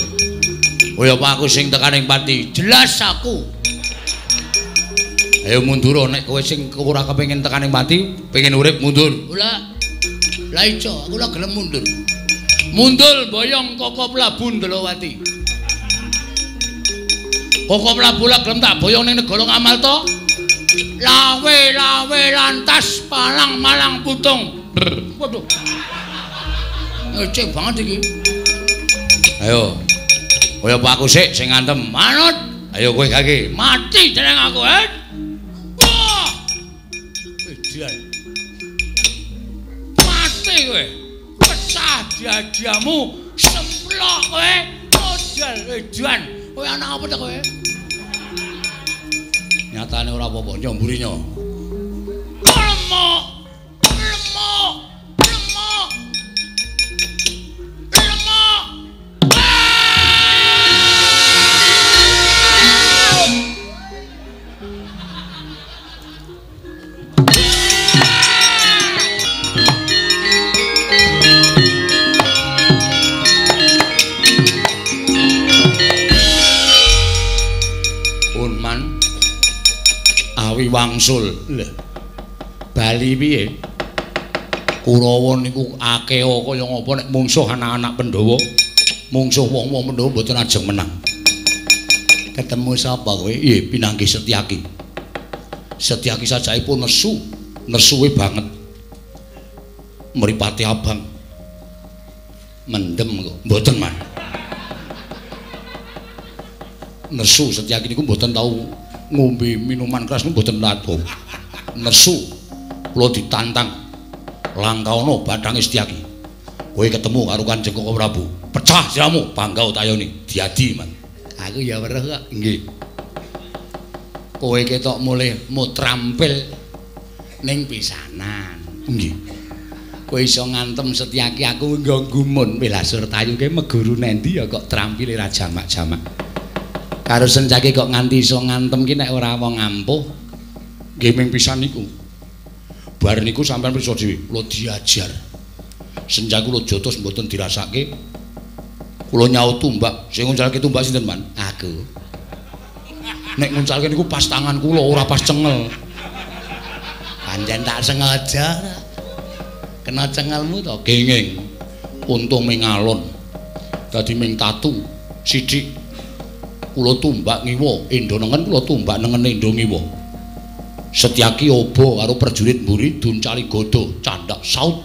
kaya apa aku sing tekaning pati jelas aku ayo mundur nek kowe sing ora kepengin tekaning pati pengen urip mundur lah ijo aku ora gelem mundur boyong Koko Prabu Ndalawati Koko Prabu lak gelem tak boyong ning negara Ngamal to lawe lantas palang malang putung. Waduh. Ngecek banget iki. Ayo. Kaya apa aku sik sing ngantem. Manut. Ayo kowe gake. Mati jeneng aku, Wah. Edian. Mati kowe. Pecah diadiamu semplok kowe. Modal edian. Kowe anak apa ta kowe? Nyatane ora apa-apa nyamburinya. Lemok. Wangsul lho Bali piye Kurawa niku akeo kaya ngapa nek mungsuh anak-anak Pandhawa mungsuh wong-wong Pandhawa mboten ajeng menang ketemu sapa kowe iya Pinanggi Setyaki sajaipun nesuwe banget mripate abang mendem kok mboten man nesu Setyaki niku mboten tau ngombe minuman keras niku mboten lato. Nesu kula ditantang langkauna Bathang Setyaki. Kowe ketemu karo Kanjeng Koko Prabu. Pecah siramu, bangga utayone diadi, Man. Aku ya weruh kok. Nggih. Kowe ketok mulih mutrampil ning pisanan. Nggih. Kowe iso ngantem Setyaki aku nggo gumun Wilasur Tayu ke meguru nendi ya kok trampile ra jamak-jamak. Karo Setyaki kok nganti iso ngantem ki nek ora wong ampuh nggih ming pisan niku bar niku sampean prisa dhewe kula diajar Setyaki kula jotos mboten dirasake kula nyaut tumbak sing nguncalke tumbak sinten Man aku nek nguncalke niku pas tangan kula ora pas cengel pancen tak sengaja kena cengelmu to gengeng untung ming alon dadi ming tatu sithik kula tumbak ngiwa endo nengen kula tumbak nengen endo ngiwa Setyaki obo karo prajurit mburi duncali godo candak saut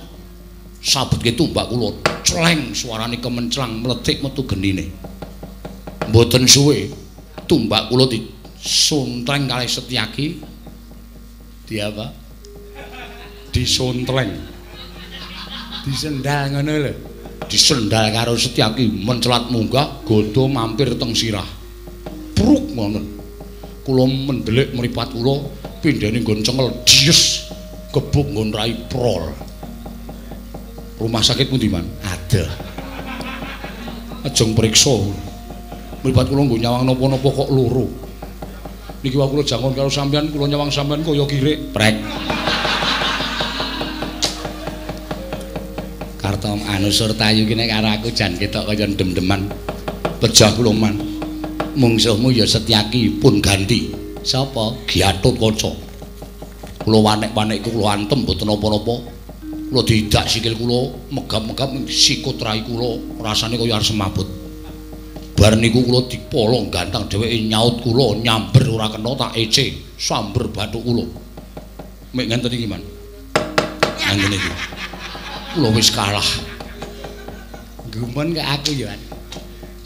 sabutke tumbak kula cleng suarane kemenclang mletik metu genine. Mboten suwe tumbak kula disuntreng kalih Setyaki. Apa? Disuntreng. Disendal ngono lho. Disendal karo Setyaki mencelat munggah godo mampir teng sirah. Pruk ngono. Kula mendelik mripat kula pindhane nggon cengel dies gebuk nggon rai prol. Rumah sakit pundi man? Ada. Ajeng priksa. Mripat kula nggo nyawang napa-napa kok loro. Niki wae kula jangon karo sampean, kula nyawang sampean kaya kirik. Prek. Karta anu Surtayu ki nek karo aku jan ketok kaya dem-deman. Pejah kula man. Mungsuhmu ya Setyaki pun ganti. Sapa? Gatotkaca. Kula wanek-wanek kula antem mboten napa-napa. Kula didak sikil kula megap-megap sikut rai kula rasane kaya arep semaput. Bar niku kula dipolong gantang dheweke nyaut kula nyamber ora kena tak ece samber bathuk kula. Mek ngenten iki man. Ngene iki. Kula wis kalah. Gumun kok aku ya.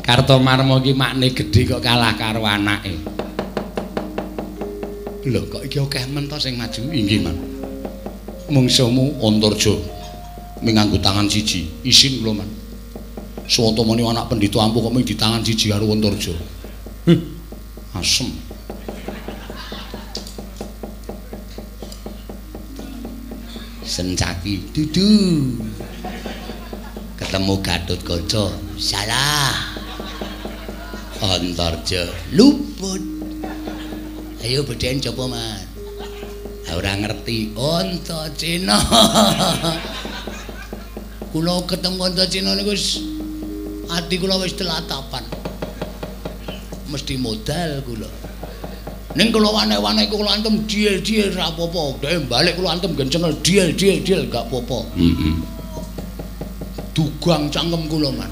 Kartomarma ki makne gedhe kok kalah karo anake. Lho kok iki akeh men to sing maju inggih man. Mungsuhmu Antarja minganggo tangan siji. Isin kula man. Suwatamane anak pendhita ampuh kok mung di tangan siji karo Antarja. Asem. Sencaki dudu. Ketemu Gatotkaca. Salah. Antarja luput. Ayo beden coba man. Ora ngerti Antaséna. Kula ketemu Antaséna niku wis ati kula wis telatapan. Mesti modal kula. Ning kula wanek-wanek kula antem diel-diel ra apa-apa. Dhek balik kula antem gencengel diel-diel gak apa-apa. Dugang cangkem kula man.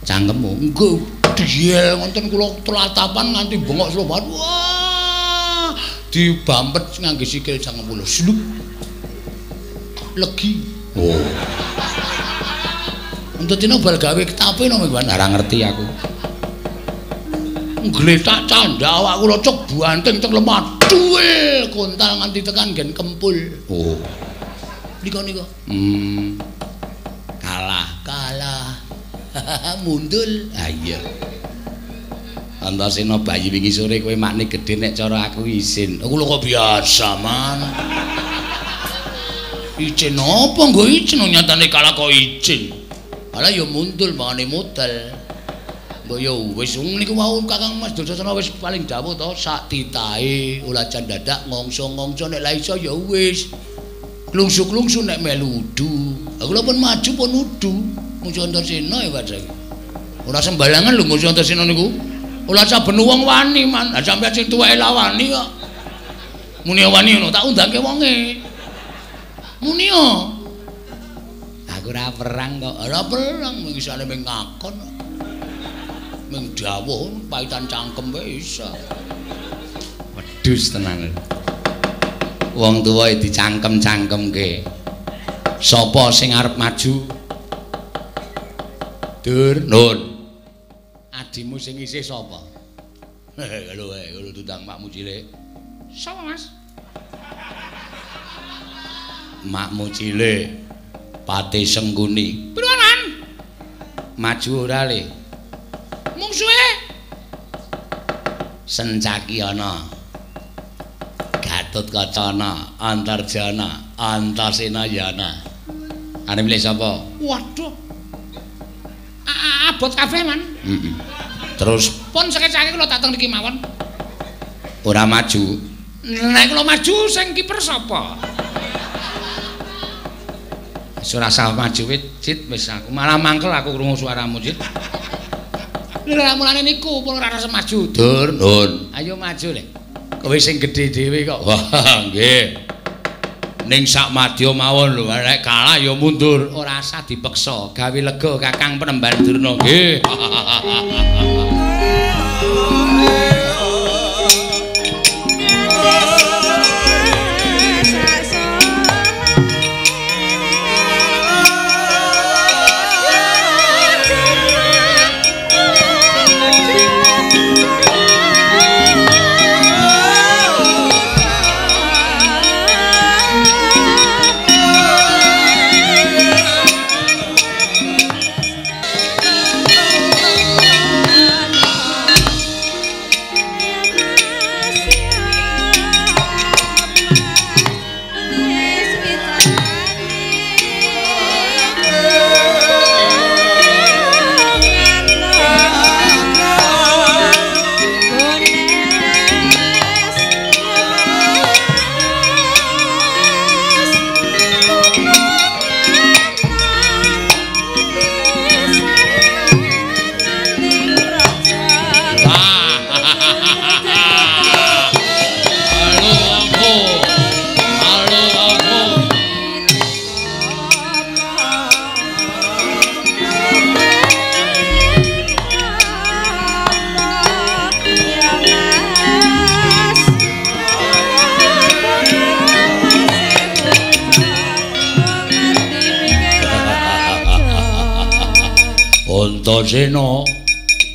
Cangkemmu engko diel wonten kula telatapan nganti bengok slobat. Wah! Dibampet ngangge sikil cangkem kula. Slup. Legi. Oh. Entuk dina bal gawe ketape no Mbak ora ngerti aku. Ngletak candha awak kula cok buanting teng lemah. Duel kontal nganti tekan gen kempul. Oh. Nika. Kalah. Mundul. Ah iya. Antaséna bayi wingi sore kowe makne gedhe nek cara aku isin. Aku lho kok biasa, Man. Icin apa nggo icin nyatane kalah kok icin. Ala ya mundul mangane modal. Mbok ya wis niku wau Kakang Mas Dursasana wis paling dawuh to sak titahe ulajan dadak ngongso-ngongso nek la iso ya wis. Klungsuk-klungsuk nek melu udu. Aku lho pun maju pun udu. Musuh Antaséna ya Pak. Ora sembarangan lho musuh Antaséna niku. Ora saben wong wani man. Lah sampeyan sing tuweke lawani kok. Muni wani ngono tak undangke wonge. Muni yo. Aku ora perang kok. Ora perang mung isane mung ngakon. Mung dawuh paitan cangkem wae isa. Wedhus tenan. Wong tuwa dicangkem-cangkemke. Sapa sing arep maju? Dur, Nun. Adimu sing isih sapa? Lho wae, kulo tutang makmu cilik. Sapa, Mas? Makmu cilik. Pati Sengguni. Pinuwun? Maju ora le? Mungsuhe. Sencaki ana. Gatotkaca ana, Antarja ana, Antaséna ya ana. Arep milih sapa? Waduh. Abot kabeh man. Terus pun sekecake kula dateng niki mawon. Ora maju. Nek kula maju sing kiper sapa? Wis ora usah maju Cit, wis aku malah mangkel aku krungu suaramu Cit. Lha mulane niku pun ora rasa maju. Dur, Nun. Ayo maju le. Kowe sing gedhe dhewe kok. Wah, nggih. Ning sak madya mawon lho, nek kalah ya mundur, ora usah dipeksa. Gawe lega Kakang Penemban Durna nggih. Antasena,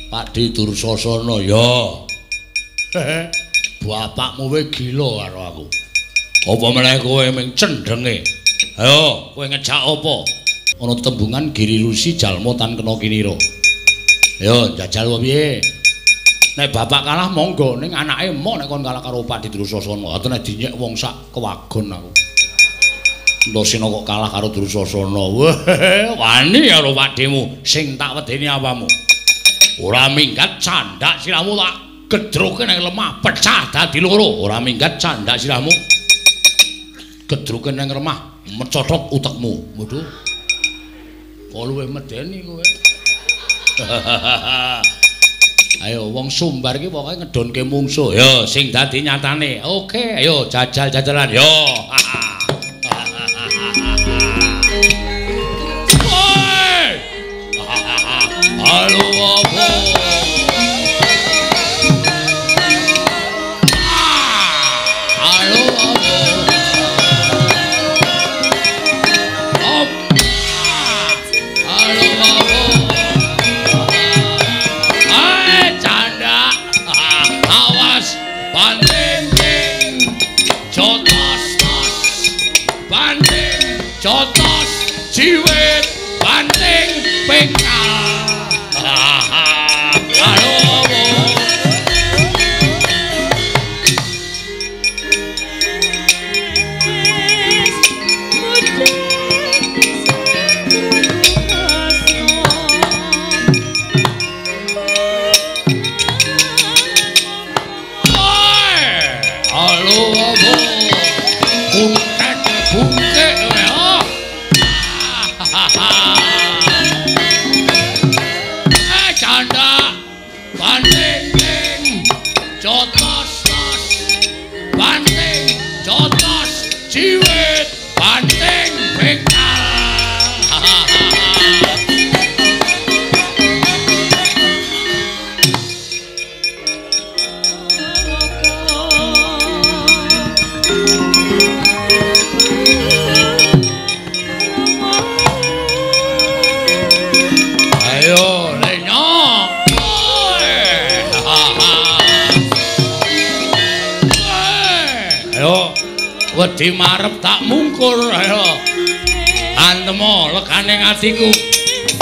Pakde Dursasana ya. Bapakmu wae gila karo aku. Apa meneh kowe ming cendhenge? Ayo, kowe ngejak apa? Ana tembungan Giri Rusi jalma tan kena kinira. Ayo, jajal wae piye? Nek bapak kalah monggo, ning anake emok nek kon kalah karo Pakde Dursasana. Ate nek dinyek wong sak kewagon aku. Antasena kok kalah karo Dursasana. Wani karo pakdemu sing tak wedeni apamu. Ora minggat candhak sirahmu tak gedruke nang lemah pecah dadi loro. Ora minggat candhak sirahmu. Gedruke nang lemah mecotot utekmu. Waduh. Kok luwih medeni kowe. Ayo wong Sumbar iki pokoke ngedonke mungsuh. Yo sing dadi nyatane. Oke, ayo jajal-jajalan yo. Halo apa? Halo apa? Halo apa? Canda. Awas banting jotos banting jotos jiwit banting pengkal. Wedi marep tak mungkur ayo. Antemo lekane atiku.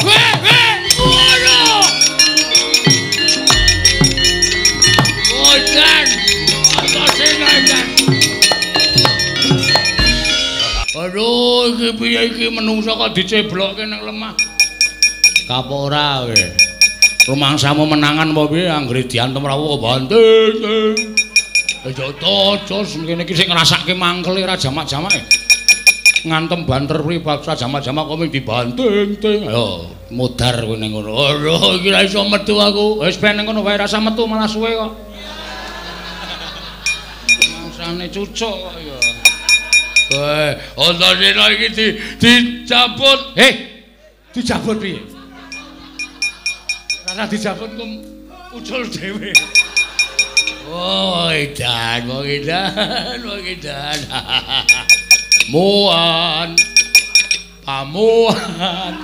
Waduh. Ojan. Antasena jan. Aduh, iki piye iki menungsa kok diceblokke nang lemah. Kapora kowe. Rumangsamu menangan apa piye anggere diantem rawuh banting. Aja tos kene iki sing ngrasake mangkele ra jamak-jamake. Ngantem banter pripun ra jamak-jamak kok ming dibanting-ting. Ayo mudar kowe ning ngono. Aduh iki ra iso metu aku. Wis ben ning ngono wae rasa metu malah suwe kok. Mangsane cucuk kok ya. Weh, Antasena iki dicabut. Dicabut piye? Ora dicabut kok ucul dhewe. Oh, edan. Muan. Pamuan.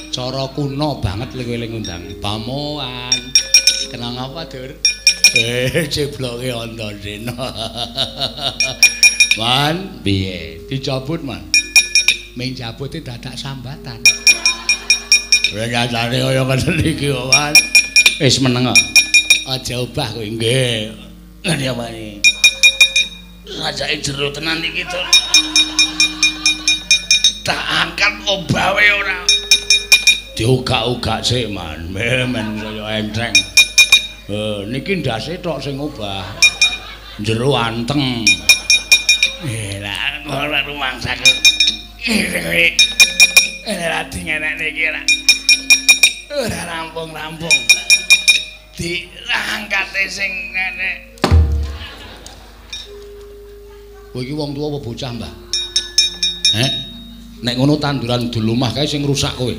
Cara kuno banget eling undang. Pamuan. Kenang apa, Dur? Cebloke Antasena. Man, piye? Dicabut, Man. Ming cabute dadak sambatan. Ora nyatane kaya ngene iki, Man. Wis meneng kok. Aja obah kowe nggih. Ngene apa iki? Sajake jero tenan iki to. Tak angkat obah wae ora. Diugak-ugak sik, Man. Men saya enteng. Niki ndase tok sing obah. Jero anteng. Lah ora rumangsaku. Ora dingenek iki ora. Ora rampung-rampung. Diangkate sing ngene. Kowe iki wong tuwa apa bocah, Mbah? Nek ngono tanduran dulumah kae sing rusak kowe.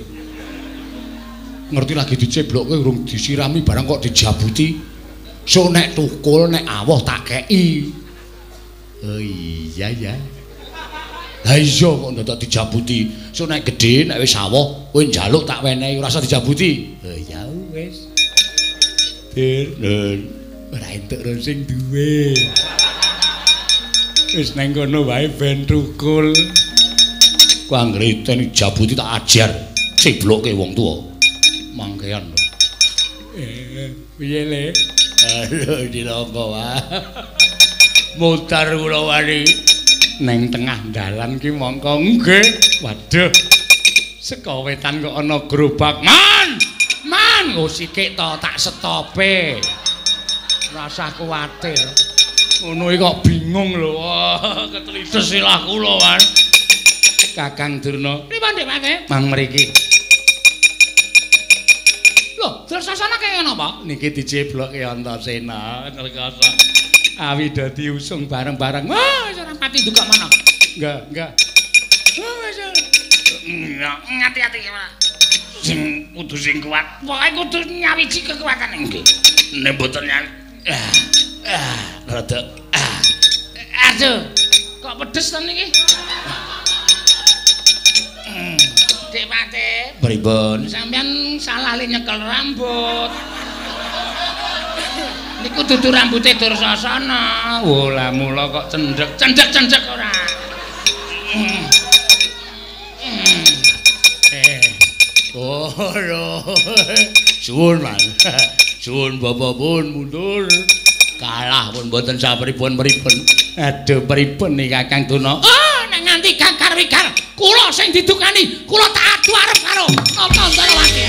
Ngerti lagi diceblok kowe urung disirami barang kok dijabuti. So nek tukul nek awoh tak kei. Oh iya ya. Ha iya kok ndak dijabuti. So nek gedhe nek wis sawah kowe njaluk tak wenehi ora usah dijabuti. Ya wis. Dir, ora entuk ron sing duwe. Wis nang kono wae ben rukul. Ku anggere ten jabuti tak ajar. Cibloke wong tuwa. Mangkean. Piye le? Aduh dilongko wae. Mutar kula wani neng tengah dalan ki mongko nggih. Waduh. Saka wetan kok ana gerobak. Man, oh sikik to tak stope. Ora usah kuwatir. Ngono iki kok bingung lho. Wah, ketlides silah kula wan. Kakang Durna. Pripun Dik Pate? Mang mriki. Lho, Dursasana kaya napa? Niki diceblokke Antasena Ngerkasa. Awi dadi usung bareng-bareng. Wah, ora pati duka mana. Enggak. Oh, wis. Ngati-ati Pak. Sing kudu sing kuat. Pokoke kudu nyawiji kekuatan nggih. Nek mboten nyawi. Rada. Aduh. Kok pedes to niki? Dik Pate. Pripun? Sampeyan salah le nyekel rambut. Niku dudu rambute Dursasana. Oh, lah mula kok cendhek ora. Oh, suwun man. Suwun Bapak pun mundur. Kalah pun mboten sapripun. Aduh, pripun nih Kakang Durna? Oh, nek nganti gakar-wikar, kula sing didukani, kula tak adu arep karo Nata Ndarawati.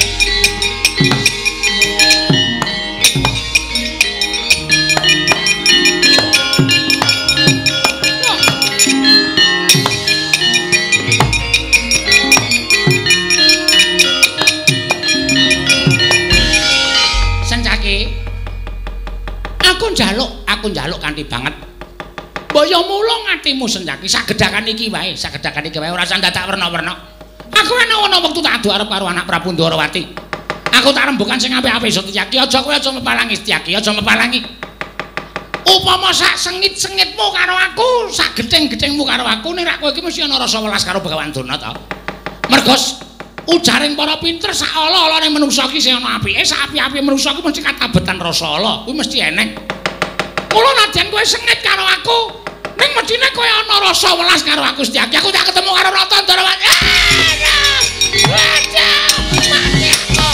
Aku njaluk kanthi banget. Mbaya mulung atimu Senjaki sagedakan iki wae ora usah dadak werna-werna. Aku ana wektu tak adu arep karo anak Prabu Ndarawati. Aku tak rembukan sing apik-apik Setyaki, aja kowe aja mepalangi Setyaki, aja mepalangi. Upama sak sengit-sengitmu karo aku, sak gething-gethingmu karo aku, ning rak kowe iki mesti ana rasa welas karo Begawan Durna ta. Mergo ujaring para pinter sak ala-alane manungsa iki sing ana apike, sak api-api manungsa iki mesti katabetan rasa ala, kuwi mesti eneng. Kula nadyan kowe sengit karo aku, ning medine kowe ana rasa welas karo aku Setyaki. Aku tak ketemu karo Nata Ndarawati. Mati aku.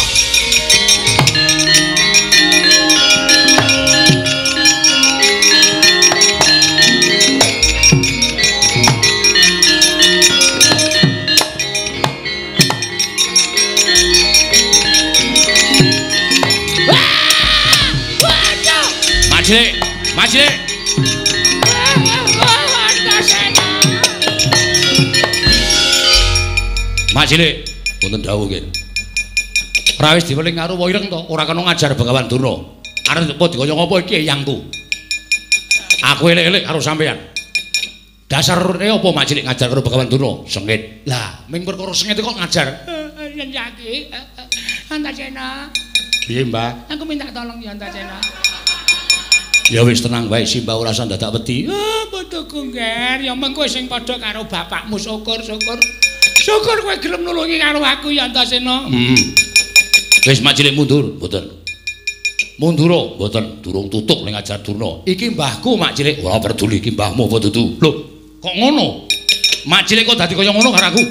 Majlik. Majlik, wonten dawuh nggih. Ora wis diweling karo Wireng to, ora kena ngajar Begawan Durna. Arep apa dikaya ngapa iki eyangku. Aku elek-elek karo sampean. Dasare apa Majlik ngajar karo Begawan Durna? Sengit. Lah, ming perkara sengit kok ngajar. Senjaki. Antasena. Piye, Mbah? Aku minta tolong ya Antasena. Ya wis tenang wae Simbah ora usah dadak wedi. Putuku Ngger, ya mengko sing padha karo bapakmu syukur. Syukur kowe gelem nulungi karo aku ya Antasena. Wis Majlik mundur, mboten. Mundura, mboten durung tutuk ning ajar Durna. Iki mbahku Majlik, ora peduli iki mbahmu apa dudu. Lho, kok ngono? Majlik kok dadi kaya ngono karo aku?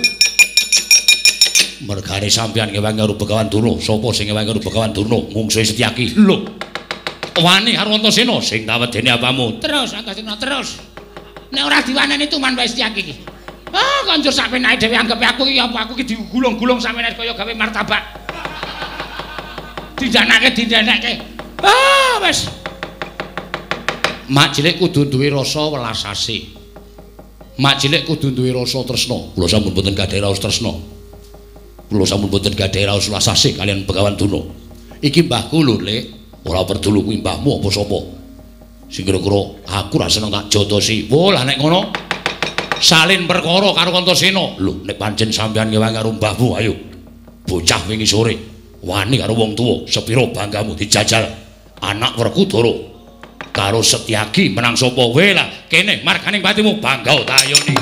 Mergane sampeyan ngewangi karo Begawan Durna, sapa sing ngewangi karo Begawan Durna? Mungsuhe Setyaki. Lho. Wani karo Antasena sing tawedene apamu? Terus Antasena terus. Nek ora diwaneni tuman wae Setyaki iki. Konjur sampeyan dhewe anggepe aku iki apa aku iki digulung-gulung sampeyan kaya gawe martabak. Didanake. Wes. Majlik kudu duwe rasa welas asih. Majlik kudu duwe rasa tresna. Kula sampun mboten gadhah raos tresna. Kula sampun mboten gadhah raos welas asih kalian Begawan Durna. Iki mbahku lho, Lek. Ora perlu kuwi mbahmu apa sapa. Sing kira-kira aku ra seneng tak jotosi. Wah, lah nek ngono salin perkara karo Antasena. Lho, nek pancen sampeyan ngewangi karo mbahmu, ayo. Bocah wingi sore wani karo wong tuwa, sepira banggamu dijajal anak Werkudara karo Setyaki menang sapa wae lah. Kene marganing patimu bangga ta ayone.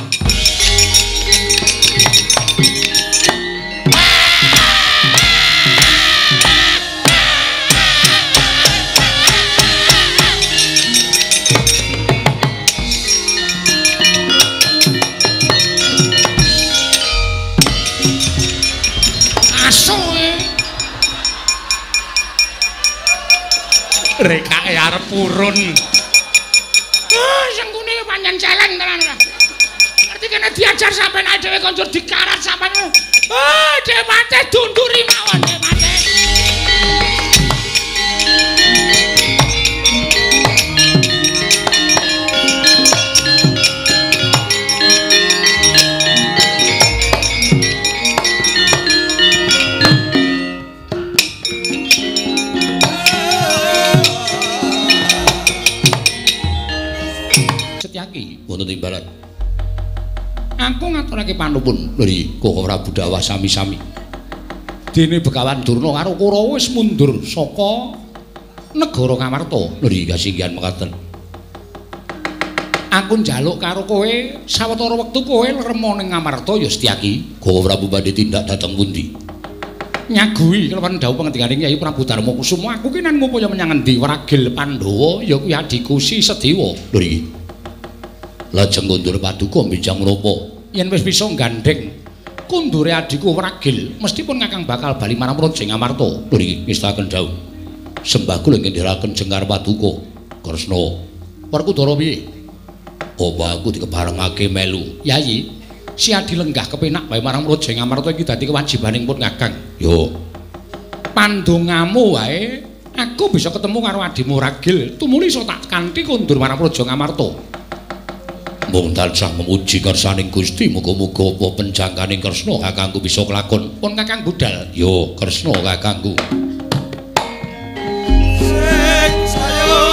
asu rekake arep purun sengkune pancen celeng tenan ngerti kene diajar sampeyan ae dhewe konjur dikarat sampeyan Dek Patih dunduri mawon Dek Patih wonten timbalan. Aku ngaturake panupun dari Koko Prabu Dawah sami-sami. Dene Begawan Durna karo Kurawa wis mundur saka negara Ngamarta. Lho kasinggihan mekaten. Aku njaluk karo kowe sawetara wektu kowe leremo ning Ngamarta ya Setyaki. Koko Prabu badhe tindak dhateng pundi? Nyagui kelawan dawuh pengendikane Kyai Prabu Darma Kusuma, aku ki nan ngupaya menyang endi Waragil Pandhawa ya kuwi adhiku Si Sedewa. Lho iki. Lajeng kundur paduka mbinjang menapa yen wis bisa gandeng kundure adhiku Waragil mestipun Kakang bakal bali marang Praja Ngamarta. Lho iki ngestaken dawuh. Sembah kula ngendharaken jengkar paduka Kresna. Werkudara piye? Apa aku dikebarengake melu? Yayi, si Adi lenggah kepenak bae marang Praja Ngamarta iki dadi kewajibaning pun Kakang. Yo. Pandongamu wae aku bisa ketemu karo adimu Waragil. Tumuli iso tak kanthi kundur marang Praja Ngamarta. Mung tansah memuji kersaning Gusti, muga-muga apa penjangkaning Kresna kakangku bisa kelakon. Pun Kakang budal. Yo, Kresna kakangku. Sing saya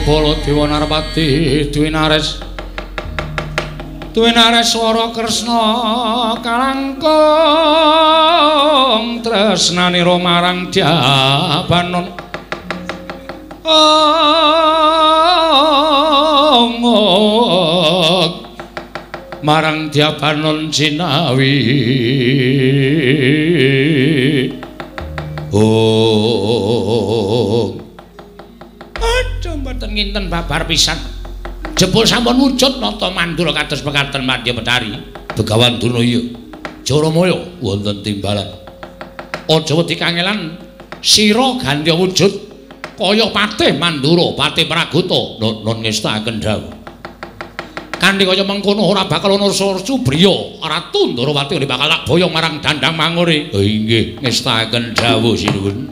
Baladewa Narpati Dwinares swara Kresna kalangkung tresnanira marang Dyabanon marang Dyabanon Jinawi mboten nginten babar pisan. Jebul sampun wujud nata mandura kados mekaten Madya Betari. Begawan Durna iya. Jaramaya wonten timbalan. Aja wedi kangelan sira gandya wujud kaya Patih Mandura, Patih Praguta nun ngestaken dawuh. Kanthi kaya mengkono ora bakal ana Subriya, Ratu Ndarawati bakal tak boyong marang Dandang Mangure. Inggih ngestaken dawuh sinuwun.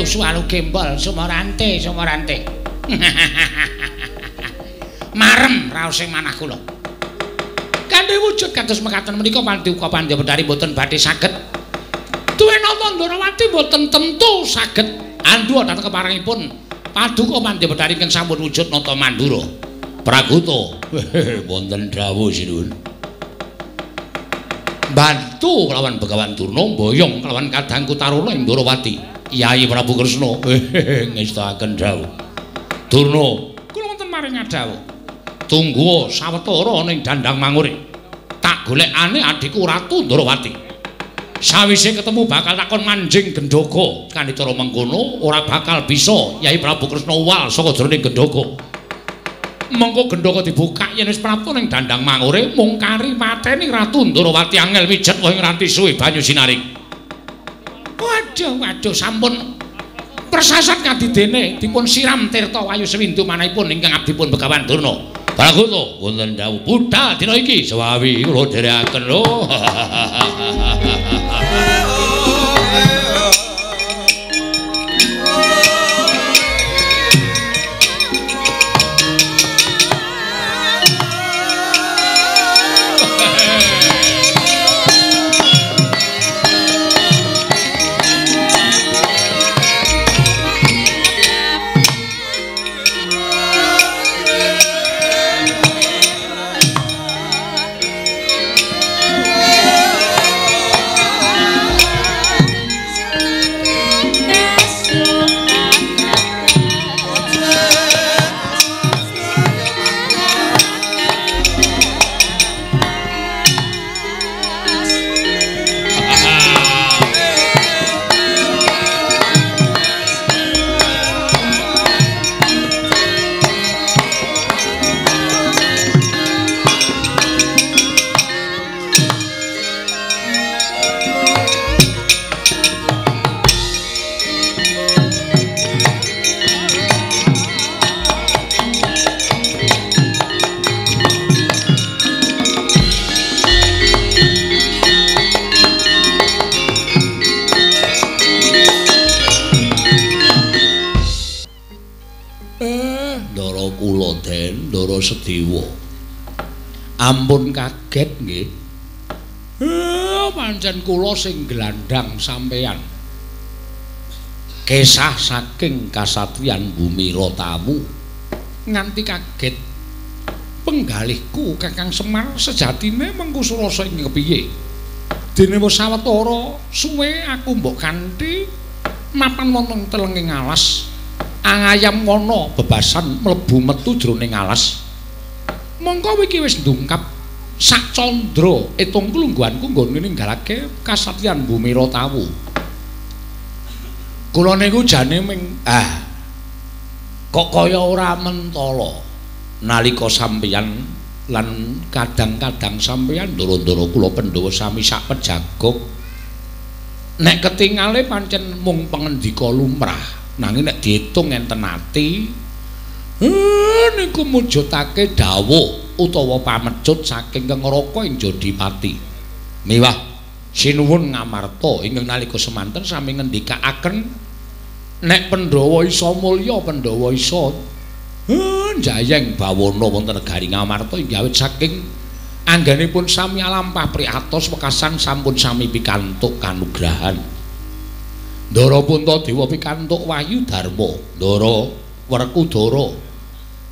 Suwalu gembol sumorante marem raos sing manah kula kanthi wujud kados mekaten menika Paduka Pandya Betari boten badhe saged duwe napa Ndarawati mboten tentu saged andha dhateng keparengipun paduka Pandya Betari ingkang sampun wujud nata Mandura. Pragoto. Wonten dawuh sinuwun. Bantu kelawan Begawan Durna mboyong kelawan Kadang Kutaruna ing Ndarawati. Kyai Prabu Kresna ngestaken dawuh. Durna, kula wonten maring dawuh. Tunggu sawetara ning Dandang Mangure. Tak golekane adhiku Ratu Ndarawati. Sawise ketemu bakal takon manjing Gendhoga. Kanthi cara mengkono ora bakal bisa Kyai Prabu Kresna uwal saka jroning Gendhoga. Mengko Gendhoga dibuka yen wis prapta ning Dandang Mangure mung kari mateni Ratu Ndarawati angel mijet wae nganti suwe banyu sinaring. Waduh sampun persasat kadidene dipun siram tirta wayu sewindu manahipun ingkang abdipun Begawan Durna. Pragoto wonten dawuh budal dina iki sawawi kula dherekaken lho. Sedewa. Ampun kaget nggih. Pancen kula sing glandang sampeyan. Kesah saking kasatriyan Bumira Tawu nganti kaget. Penggalihku Kakang Semar sejatine mengku surasa ing kepiye. Dene wis sawetara suwe aku mbok kanthi mapan wonten telenging alas. Angayam ngono bebasan mlebu metu jroning alas. Mongko iki wis ndungkap sak candra etung klungguhanku nggone ninggalake kasatriyan Bumira Tawu. Kula niku jane kok kaya ora mentala nalika sampeyan lan kadang-kadang sampeyan ndara-ndara kula Pandhawa sami sak pejagok. Nek ketingale pancen mung pangendika lumrah. Nanging nek diitung enten ati niku mujudake dawuh utawa pamecut saking Kang Raka ing Jodipati. Miwah sinuwun ngamarta ingkang nalika semanten sami ngendikaaken nek Pandhawa isa mulya Pandhawa isa njayeng bawana wonten negari Ngamarta inggih awit saking anggenipun sami alampah priatos wekasan sampun sami pikantuk kanugrahan. Ndara Puntadewa pikantuk wayu dharma, Ndara Werkudara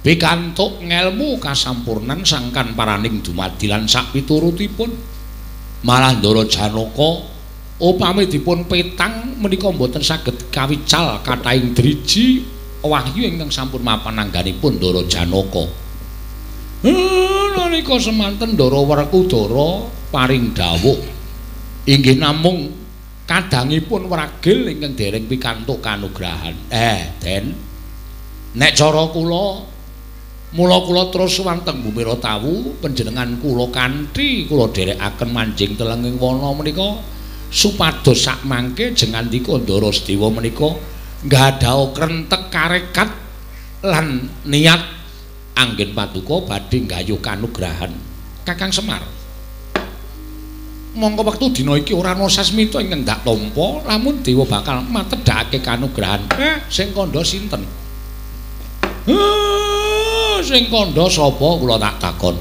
pikantuk ngelmu kasampurnan sangkan paraning dumadi lan sak piturutipun. Malah Ndara Janaka upami dipun petang menika mboten saged kawical kathahing driji wahyu ingkang sampun mapan angganipun Ndara Janaka. Nalika semanten Ndara Werkudara paring dawuh inggih namung kadangipun wragil ingkang dereng pikantuk kanugrahan. Den, nek cara kula mula kula terus wonten Bumira Tawu panjenengan kula kanthi kula dherekaken manjing telenging wana menika supados sak mangke jengandika Ndara Sedewa menika nggadaha krentek karekat lan niat anggen paduka badhe nggayuh kanugrahan Kakang Semar. Mongko wektu dina iki ora ana sasmita ingkang dak tampa lamun dewa bakal matedhake kanugrahan. Sing kandha sinten? Sing kandha sapa kula tak takon.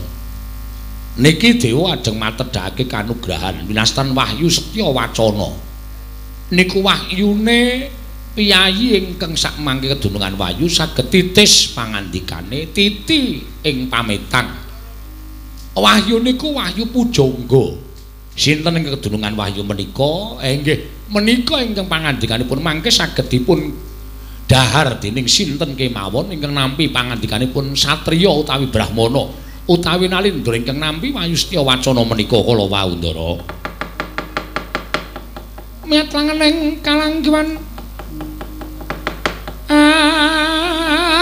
Niki dewa ajeng matedhake kanugrahan winastan Wahyu Setya Wacana. niku wahyune piyayi ingkang sakmangke kedunungan Wahyu saged titis pangandikane titi ing pametan. Wahyu niku Wahyu Pujangga. Sinten ing kedunungan Wahyu menika? Nggih, menika ingkang pangandikanipun mangke saged dipun dahar dening sinten kemawon ingkang nampi pangandikanipun satriya utawi brahmana utawi nalindra ingkang nampi Wahyu Setya Wacana menika kala wau Ndara. Miatlangening kalanggiwan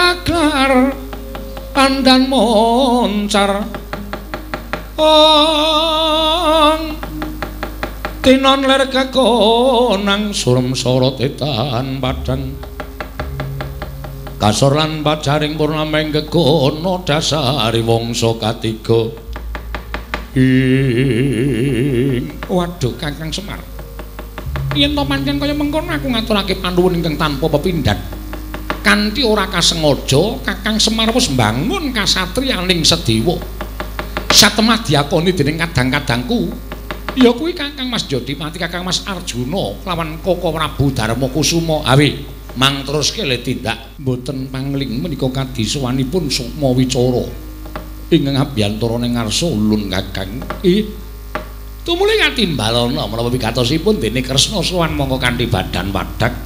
aklar pandan moncar tinon ler kakonang surem sorot etan padang kasor lan pacaring purnameng gegono dasari wangsa katiga. Waduh Kakang Semar, yen to pancen kaya mengkono aku ngaturake panuwun ingkang tanpa pepindhan kanthi ora kasengaja. Kakang Semar wis mbangun kasatriyaning Sedewa satemah diakoni dening kadang-kadangku ya kuwi Kakang Mas Jodimati, Kakang Mas Arjuna lawan Koko Prabu Darmakusuma. Awe mang teruske le tindak mboten pangling menika kadisuwanipun Sukma Wicara ingkang abiyantara ning ngarsa ulun Kakang. Tumuli ngatimbalana menapa wigatosipun dene Kresna sowan mongko kanthi badan wadak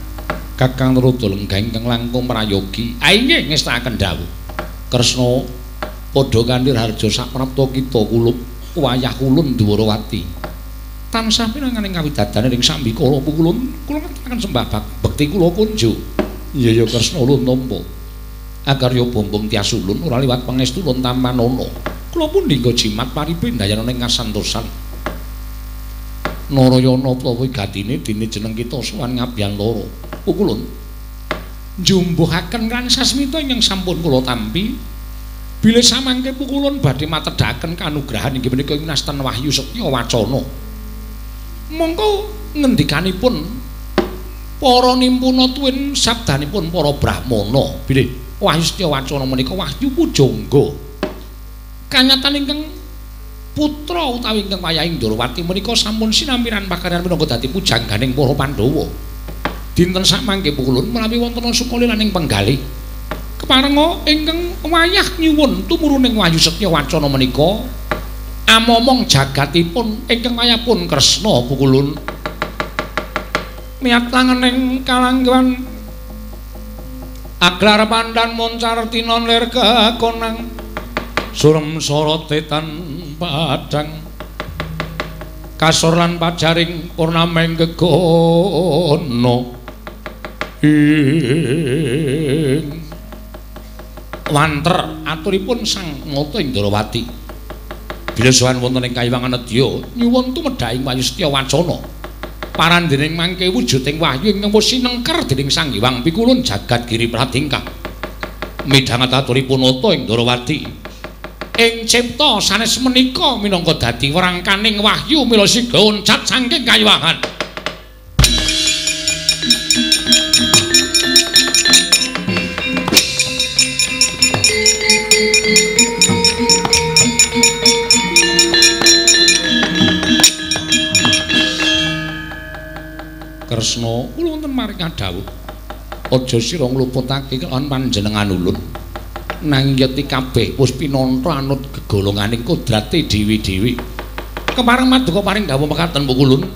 Kakang Rada Lenggah ingkang langkung prayogi. Inggih ngestakaken dawuh Kresna padha kanthi harja saprapta kita kulup wayah kulun Dwarawati tansah pinanganing kawidadane ing sambikala pukulun kula akan sembah bekti kula kunjuk. Iya ya Kresna ulun tampa agarya bombong tias ulun ora liwat pangestu ulun tamanana kula pun dinggo jimat paripendhayan ing kasantosan Narayana utawa wigatine dene jeneng kita sowan ngabyan loro pukulun njumbuhaken lan sasmita ingkang sampun kula tampi bilih samangke pukulun badhe matedhaken kanugrahan inggih menika Nastan Wahyu Setya Wacana. Mongko ngendikanipun para nimpuna tuwin sabdanipun para brahmana bilih Wahyu Setya Wacana menika Wahyu Pujangga. Kanyatan ingkang putra utawi ingkang wayahing Ndrawati menika sampun sinampiran pakaryan minangka dadi pujangganing para Pandhawa. Dinten samangke pukulun menawi wonten sukalilaning penggalih keparenga ingkang wayah nyuwun tumuruning Wahyu Setya Wacana menika amomong jagatipun ingkang wayahipun Kresna pukulun. Miatlangening kalanggiwan aglar pandan moncar tinon lir kekonang surem sorot etan padang kasor lan pajaring purnameng gegono wanter aturipun Sang Mata Indrawati bila sowan wonten ing kayiwangan nedya nyuwun tumedhaing Wahyu Setya Wacana parandening mangke wujuding wahyu ingkang sinengker dening Sang Hyang Pikulun jagat Giri Pratingkah midhanget aturipun Nata Indrawati ing cipta sanes menika minangka dadi werangkaning wahyu mila siga oncat saking kayiwangan. Kresna kula wonten maring dawuh aja sira ngluputake kelawan panjenengan ulun nanging yeti kabeh wis pinantra anut gegolonganing kodrate dewi-dewi kepareng maduka paring dawuh mekaten pukulun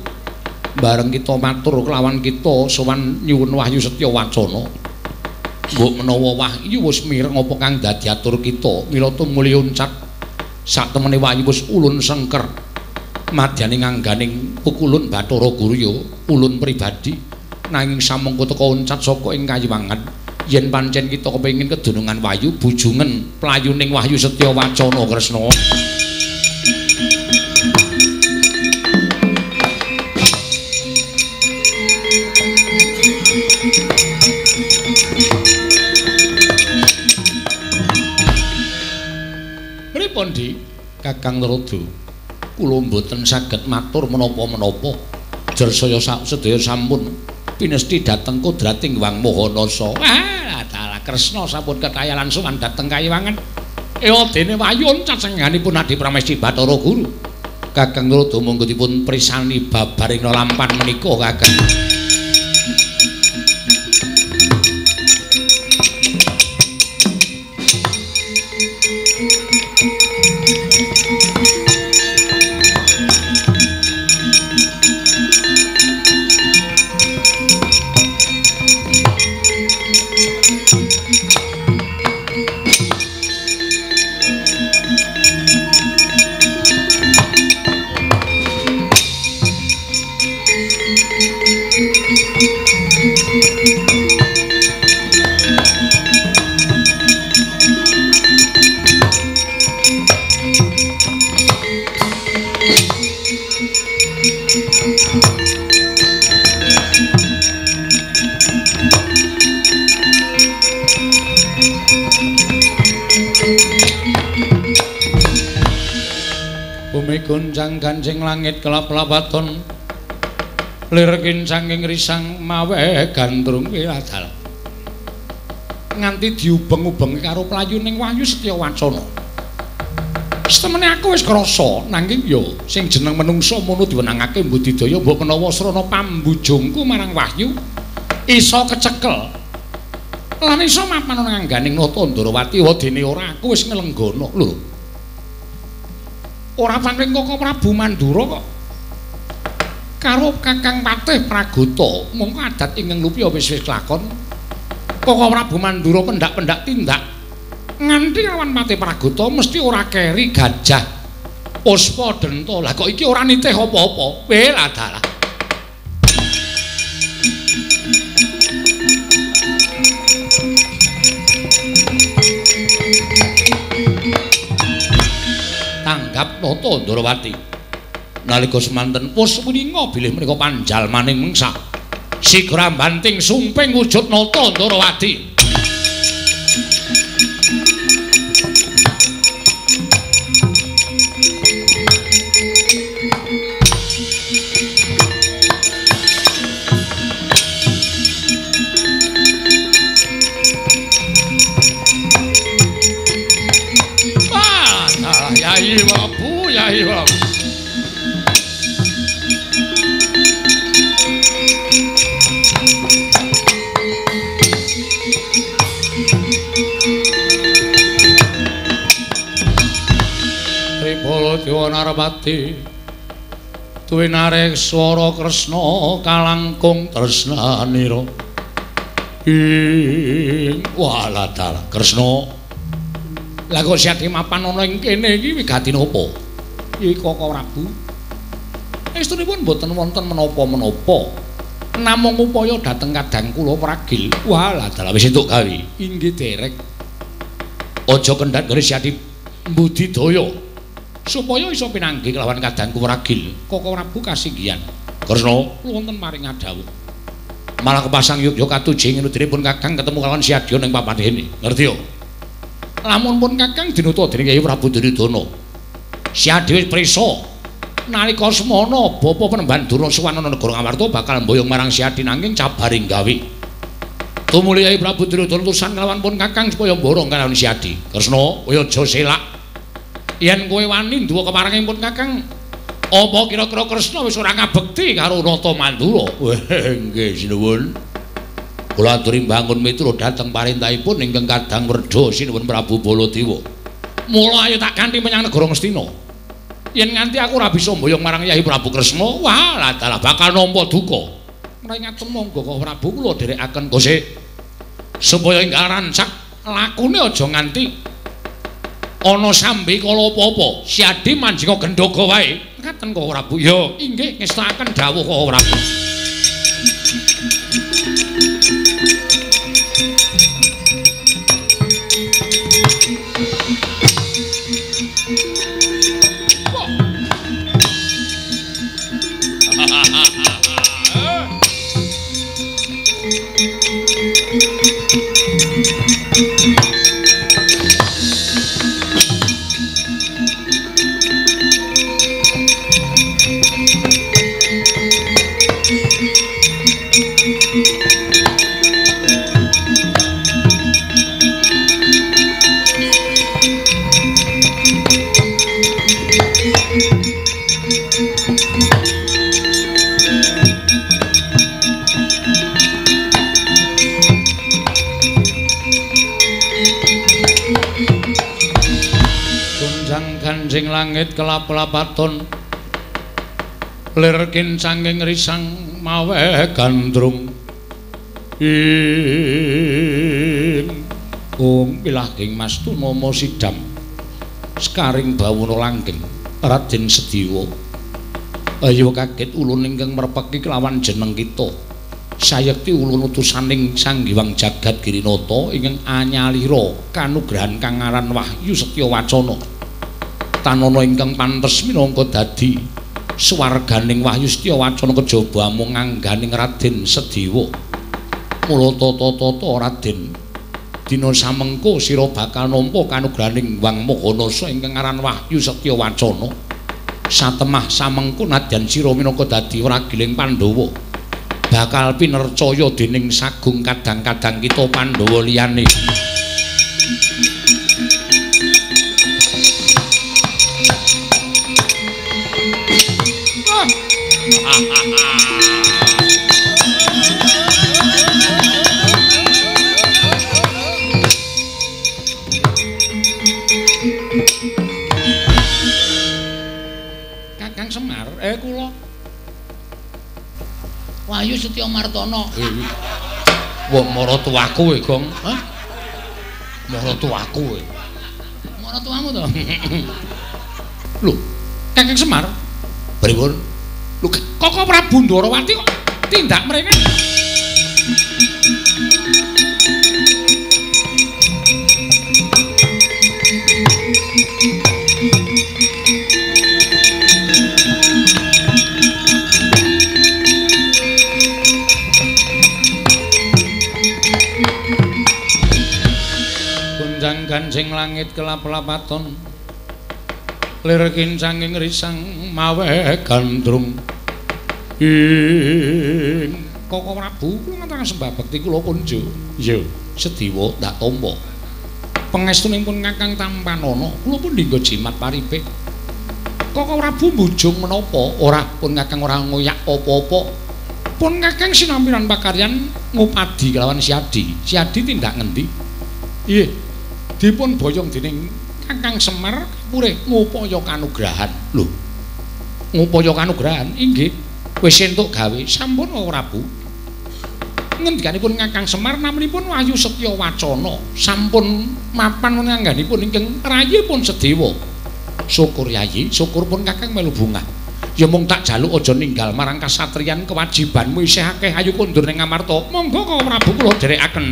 bareng kita matur kelawan kita sowan nyuwun Wahyu Setya Wacana mbok menawa wahyu wis mireng apa kang dadi atur kita mila tumuli oncat satemene wahyu wis ulun sengker madyaning angganing pukulun Bathara Gurya ulun pribadi nanging samangka teka oncat saka ing kayiwangan yen pancen kita kepengin kedunungan wahyu bujungen playuning Wahyu Setya Wacana Kresna. Pripun Di Kakang Rada kula mboten saged matur menapa-menapa jersaya sedaya sampun pinesti dhateng kodrating Wang Mahanasa. Dalah Kresna sampun kekayalan sowan dhateng kayiwangan ewa dene wahyu oncat sengganipun Adi Pramesti Bathara Guru. Kakang Rada monggo dipun prisani babaring lampan menika Kakang. gonjang ganjing langit kelap-lapaton lirkin saking risang mawe gandrung wiradal nganti diubeng-ubeng karo playuning Wahyu Setyawacana. Setemene aku wis krasa nanging yo sing jeneng menungsa mono diwenangake mbudidaya mbok menawa srana pambujungku marang Wahyu isa kecekel lan isa mapan ana ngangganing nata Ndarawati wadene ora aku wis nglenggono lho. Ora pancen kok Prabu Mandura kok karo Kakang Patih Pragata mongko adat ingkang lupi wis lakon. Kok Prabu Mandura pendak-pendak tindak nganti lawan Patih Pragata mesti ora keri gajah Puspa Denta. Lah kok iki ora nitih apa-apa. Lah dalah. Tanggap nata Ndarawati. Nalika semanten Puswininga bilih menika panjalmaning mengsa. Sigra banting sumping wujud nata Ndarawati. Yai Prabu, Yai Prabu. Tribala Dewa Narpati duwe narik swara Kresna kalangkung tresnanira. Walah dalah Kresna. Lah kok Syadi mapan ana ing kene iki wigati napa? Iki Koko Prabu. Estunipun boten wonten menapa-menapa. Namung upaya dhateng kadang kula pragil. Walah dalah wis entuk gawe. Inggih derek. Aja kendhat gone Syadi mbudidaya supaya iso pinanggih kelawan kadangku pragil. Koko Prabu kasinggihan. Kresna wonten paring adhawuh. Malah kepasang Yogya katuji ngenudipun Kakang ketemu kelawan Syadi ning papan kene. Ngerti yo? Lamun pun Kakang dinuta dening Kyai Prabu Duryudana. Syadi wis prisa nalika semana Bapa Penemban Durna Suwana negara Ngamarta bakal mboyong marang Syadi nanging cabaring gawe. Tumuli Kyai Prabu Duryudana tusan kelawan pun Kakang supaya mborong kalawan Syadi. Kresna, kowe aja selak. Yen kowe wani nduwa keparenging pun Kakang, apa kira-kira Kresna wis ora ngabekti karo Nata Mandura? Nggih sinuwun. Kula aturi mbangun miturut dhateng parintahipun ingkang kadang werda sinuwun Prabu Baladewa. Mula ayo tak kanthi menyang negara Ngastina. Yen nganti aku ora bisa mboyong marang Kyai Prabu Kresna, wah lah dalah bakal nampa duka. Menawi monggo Koko Prabu kula dherekaken kose supaya ingkang rancak lakune aja nganti ana sambi kala apa-apa. Syadi manjing gendhaga wae. Ngaten Koko Prabu. Ya, inggih ngestakaken dawuh Koko Prabu. Ganjing langit kelap-lapaton lirkin saking risang mawe gandrung pilahking Mastu Mama Sidam sekaring bawuna langgeng Raden Sediwa. Ayo kaget ulun ingkang merpeki kelawan jeneng kita sayekti ulun utusaning Sang Hyang Jagat Girinata ingkang anyalira kanugrahan kang aran Wahyu Setyawacana. Tanana ingkang pantes minangka dadi swarganing Wahyu Setyawacana kejaba mung ngangganing Raden Sediwa. Mula tata-tata Raden dina samengko sira bakal nampa kanugrahaning Wang Mahanasa ingkang aran Wahyu Setyawacana. satemah samengko nadyan sira minangka dadi ragiling Pandhawa bakal pinercaya dening sagung kadang-kadang kita Pandhawa liyane. Kakang Semar, kula Wahyu Setya Martana. Wong maratuwaku kowe, Gong. Hah? Maratuwaku kowe. Maratuwamu to? Lho, Kakang Semar, pripun? lho Koko Prabu Ndarawati kok tindak mrene? Ganjing langit kelap-lapaton lir kincanging risang mawe gandrung ing Koko Prabu kula ngaturaken sembah bekti kula kunjuk ya sediwa tak tampa pangestunipun Kakang Tampanana kula pun dinggo jimat paripik Koko Prabu mbujung menapa ora pun Kakang ora ngoyak apa-apa pun Kakang sinampiran pakaryan ngupadi kelawan Siadi tindak ngendi iya dipun boyong dening Kakang Semar purih ngupaya kanugrahan. Lho. Ngupaya kanugrahan inggih wis entuk gawe sampun ora Bu. Ngendikanipun Kakang Semar namanipun Wahyu Setya Wacana sampun mapan ngangganipun ingkang rayipun sedewa. Syukur Yayi, syukur pun Kakang melu bungah. Ya mung tak jaluk aja ninggal marang kasatriyan kewajibanmu isih akeh ayu kondur ning Ngamarta. Monggo Koko Prabu kula dherekaken.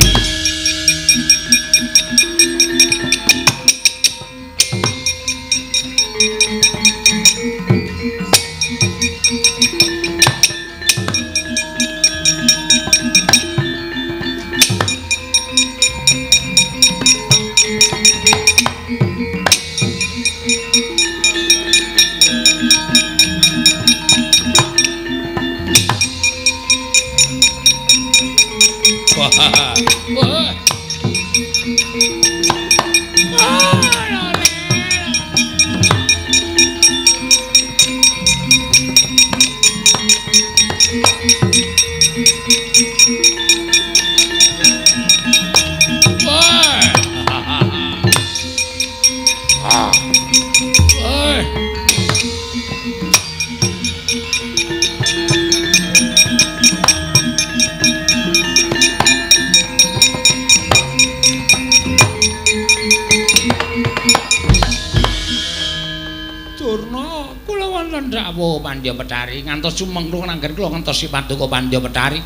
Pandya Petari ngantos sumengkung nanggen kula ngentosi paduka Pandya Petari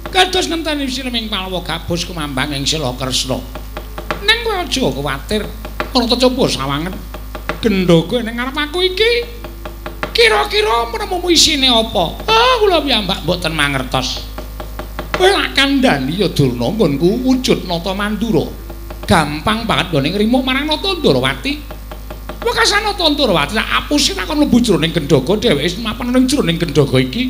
kados ngenteni sileming Palawa gabus kumambang ing Sila Kresna ning kowe aja kuwatir ora coba sawangen gendhoga ning ngarep aku iki kira-kira menemu isine apa kula piyambak mboten mangertos kowe lak kandhani ya Durna nggonku wujud nata mandura gampang banget nggo ning rimuk marang Nata Ndarawati Wekasana Ndarawati tak apusi tak kon mlebu jroning gendhoga dheweke mapan ning jroning gendhoga iki.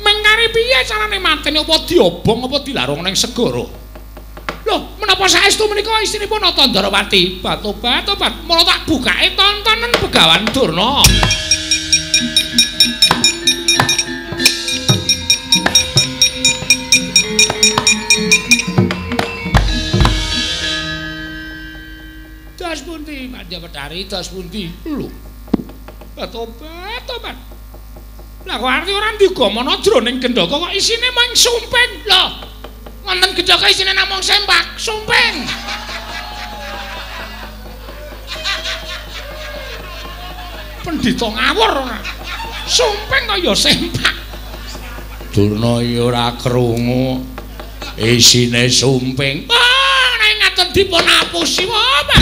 Mengkari piye carane mateni apa diobong apa dilarung ning segara? Lho, menapa saestu menika istinipun Nata Ndarawati? Tobat. Mula tak bukake tontonan Begawan Durna. Das pundi Pandya Petari, das pundi? Lho. Tobat. Lah kok arti ora digamana jroning gendhoga kok isine mung sumping. Lho. Wonten gendhoga isine namung sempak, sumping. Pendhita ngawur ora. Sumping kok ya sempak. Durna ya ora krungu isine sumping. Nek ngaten dipun apusi wae.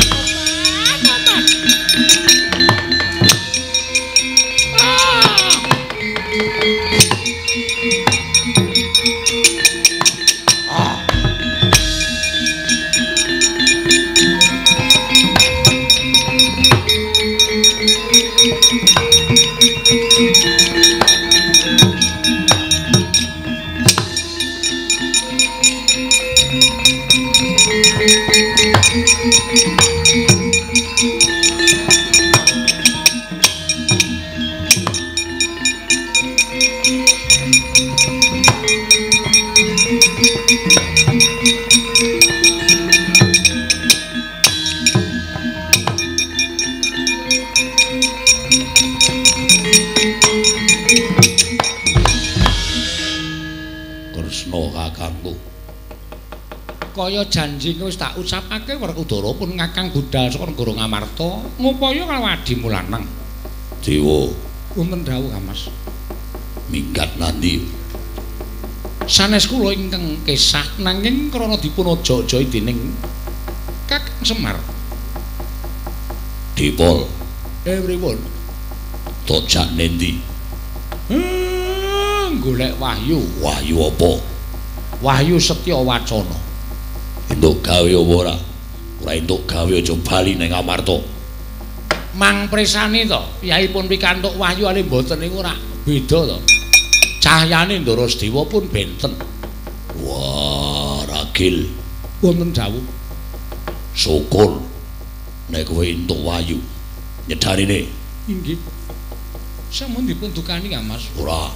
Kakangku. Kaya janji wis tak ucapake Werkudara pun ngakang budal saka negara Ngamarta ngupaya kalawadi mulanang. Dewa, wonten dawuh Mas. Minggat nandi? Sanes kula ingkang kesah nanging krana dipun aja-ajai dening Kakang Semar. Dipol. Everyone. Tojak nendi? Golek wahyu. Wahyu apa? Wahyu Setya Wacana. Entuk gawe apa ora? Ora entuk gawe aja bali ning Ngamarta. Mang presani to, piyahipun pikantuk wahyu ale mboten niku ora beda to. Cahyane Ndara Sedewa pun benten. Wah, ragil. Wonten dawuh. Syukur nek kowe entuk wahyu. Nyedarine. Inggih. Sampun dipun dukani ya, Mas. Ora.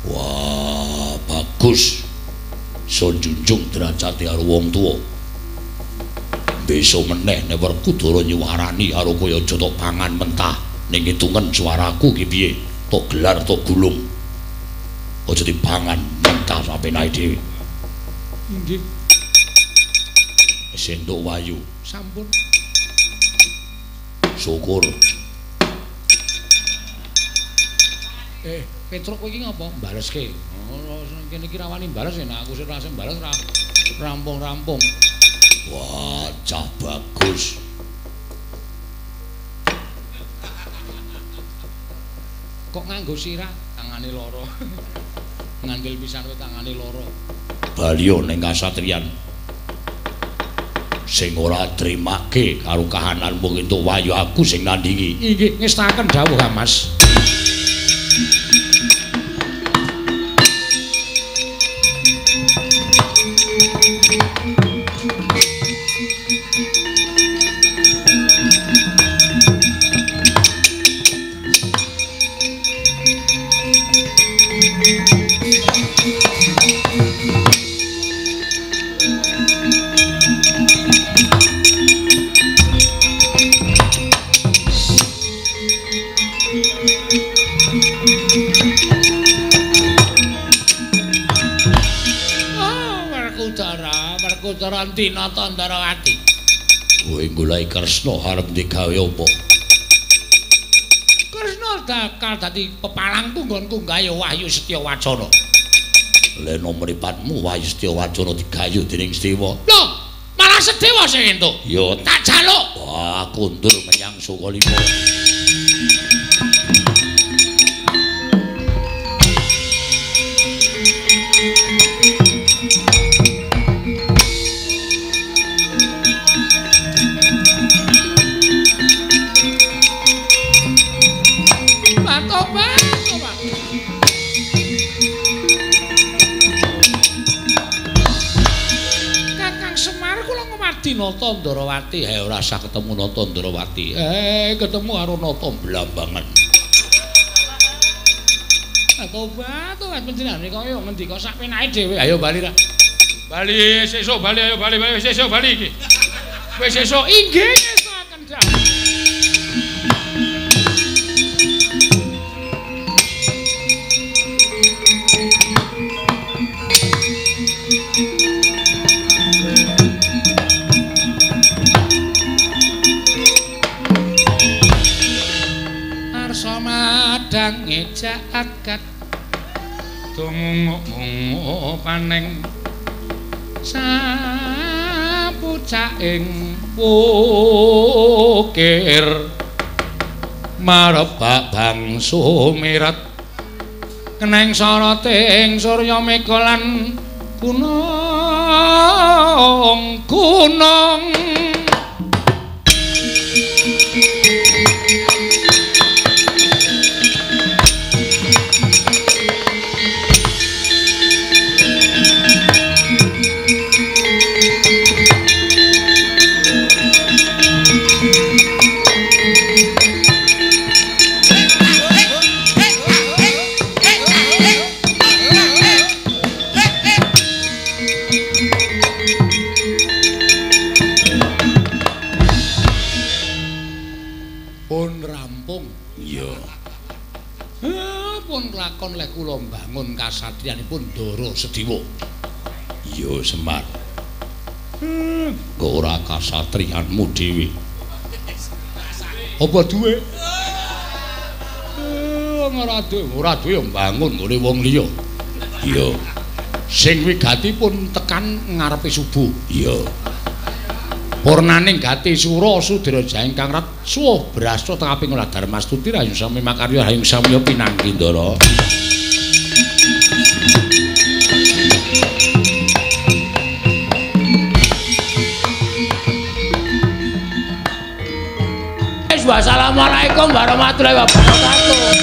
Wah, bagus. So junjung derajate karo wong tuwa. Besok meneh nek Werkudara nyuwarani karo kowe aja tok pangan mentah ning hitungen suaraku ki piye? Tok gelar tok gulung. Aja dipangan mentah sampe nae dhewe. Inggih. Wis entuk wahyu. Sampun. Syukur. Petruk kowe iki ngapa mbaleske? Kene iki rawani bales nek aku sing rasem bales ra rampung-rampung. Wah, cah bagus. Kok nganggo sirah tangane loro. Ngandel pisan kowe tangane loro. Baliyo ning kasatriyan. Sing ora trimake karo kahananmu entuk wahyu aku sing nandingi. Inggih, ngestaken dawuh, Mas. Tinata Ndarawati. Kowe golek Kresna arep digawe apa? Kresna bakal dadi pepalangku nggonku gawe Wahyu Setya Wacana. Leno mripatmu Wahyu Setya Wacana digayu dening Sedewa. Lho, malah Sedewa sing entuk. Yo tak jaluk. Wah, kundur menyang Sukalima. Nata Ndarawati, ora usah ketemu Nata Ndarawati. Ketemu karo Nata Blambangan. Tobat, panjenengan kaya ngendika sak penake dhewe. Ayo bali ra. Bali sesuk, bali ayo bali sesuk bali iki. Wis sesuk inggih ngesaken jam. Madang ngejak akad tunguk-munguk paneng sapucaking wukir marebak bangsu miret keneng soroting surya mega lan gunung kula mbangun kasatriyanipun Ndara Sediwa. Iya Semar. Kok ora kasatriyanmu dhewe. Apa duwe? Ora duwe mbangun ngene wong liya. Iya. Sing wigatipun tekan ngarepe subuh. Iya. Purnaning gati sura Sudraja ingkang rat suwuh brasta teng aping ula Darmastuti rayu sami makarya hayung samya pinanggi Ndara. Wassalamualaikum warahmatullahi wabarakatuh.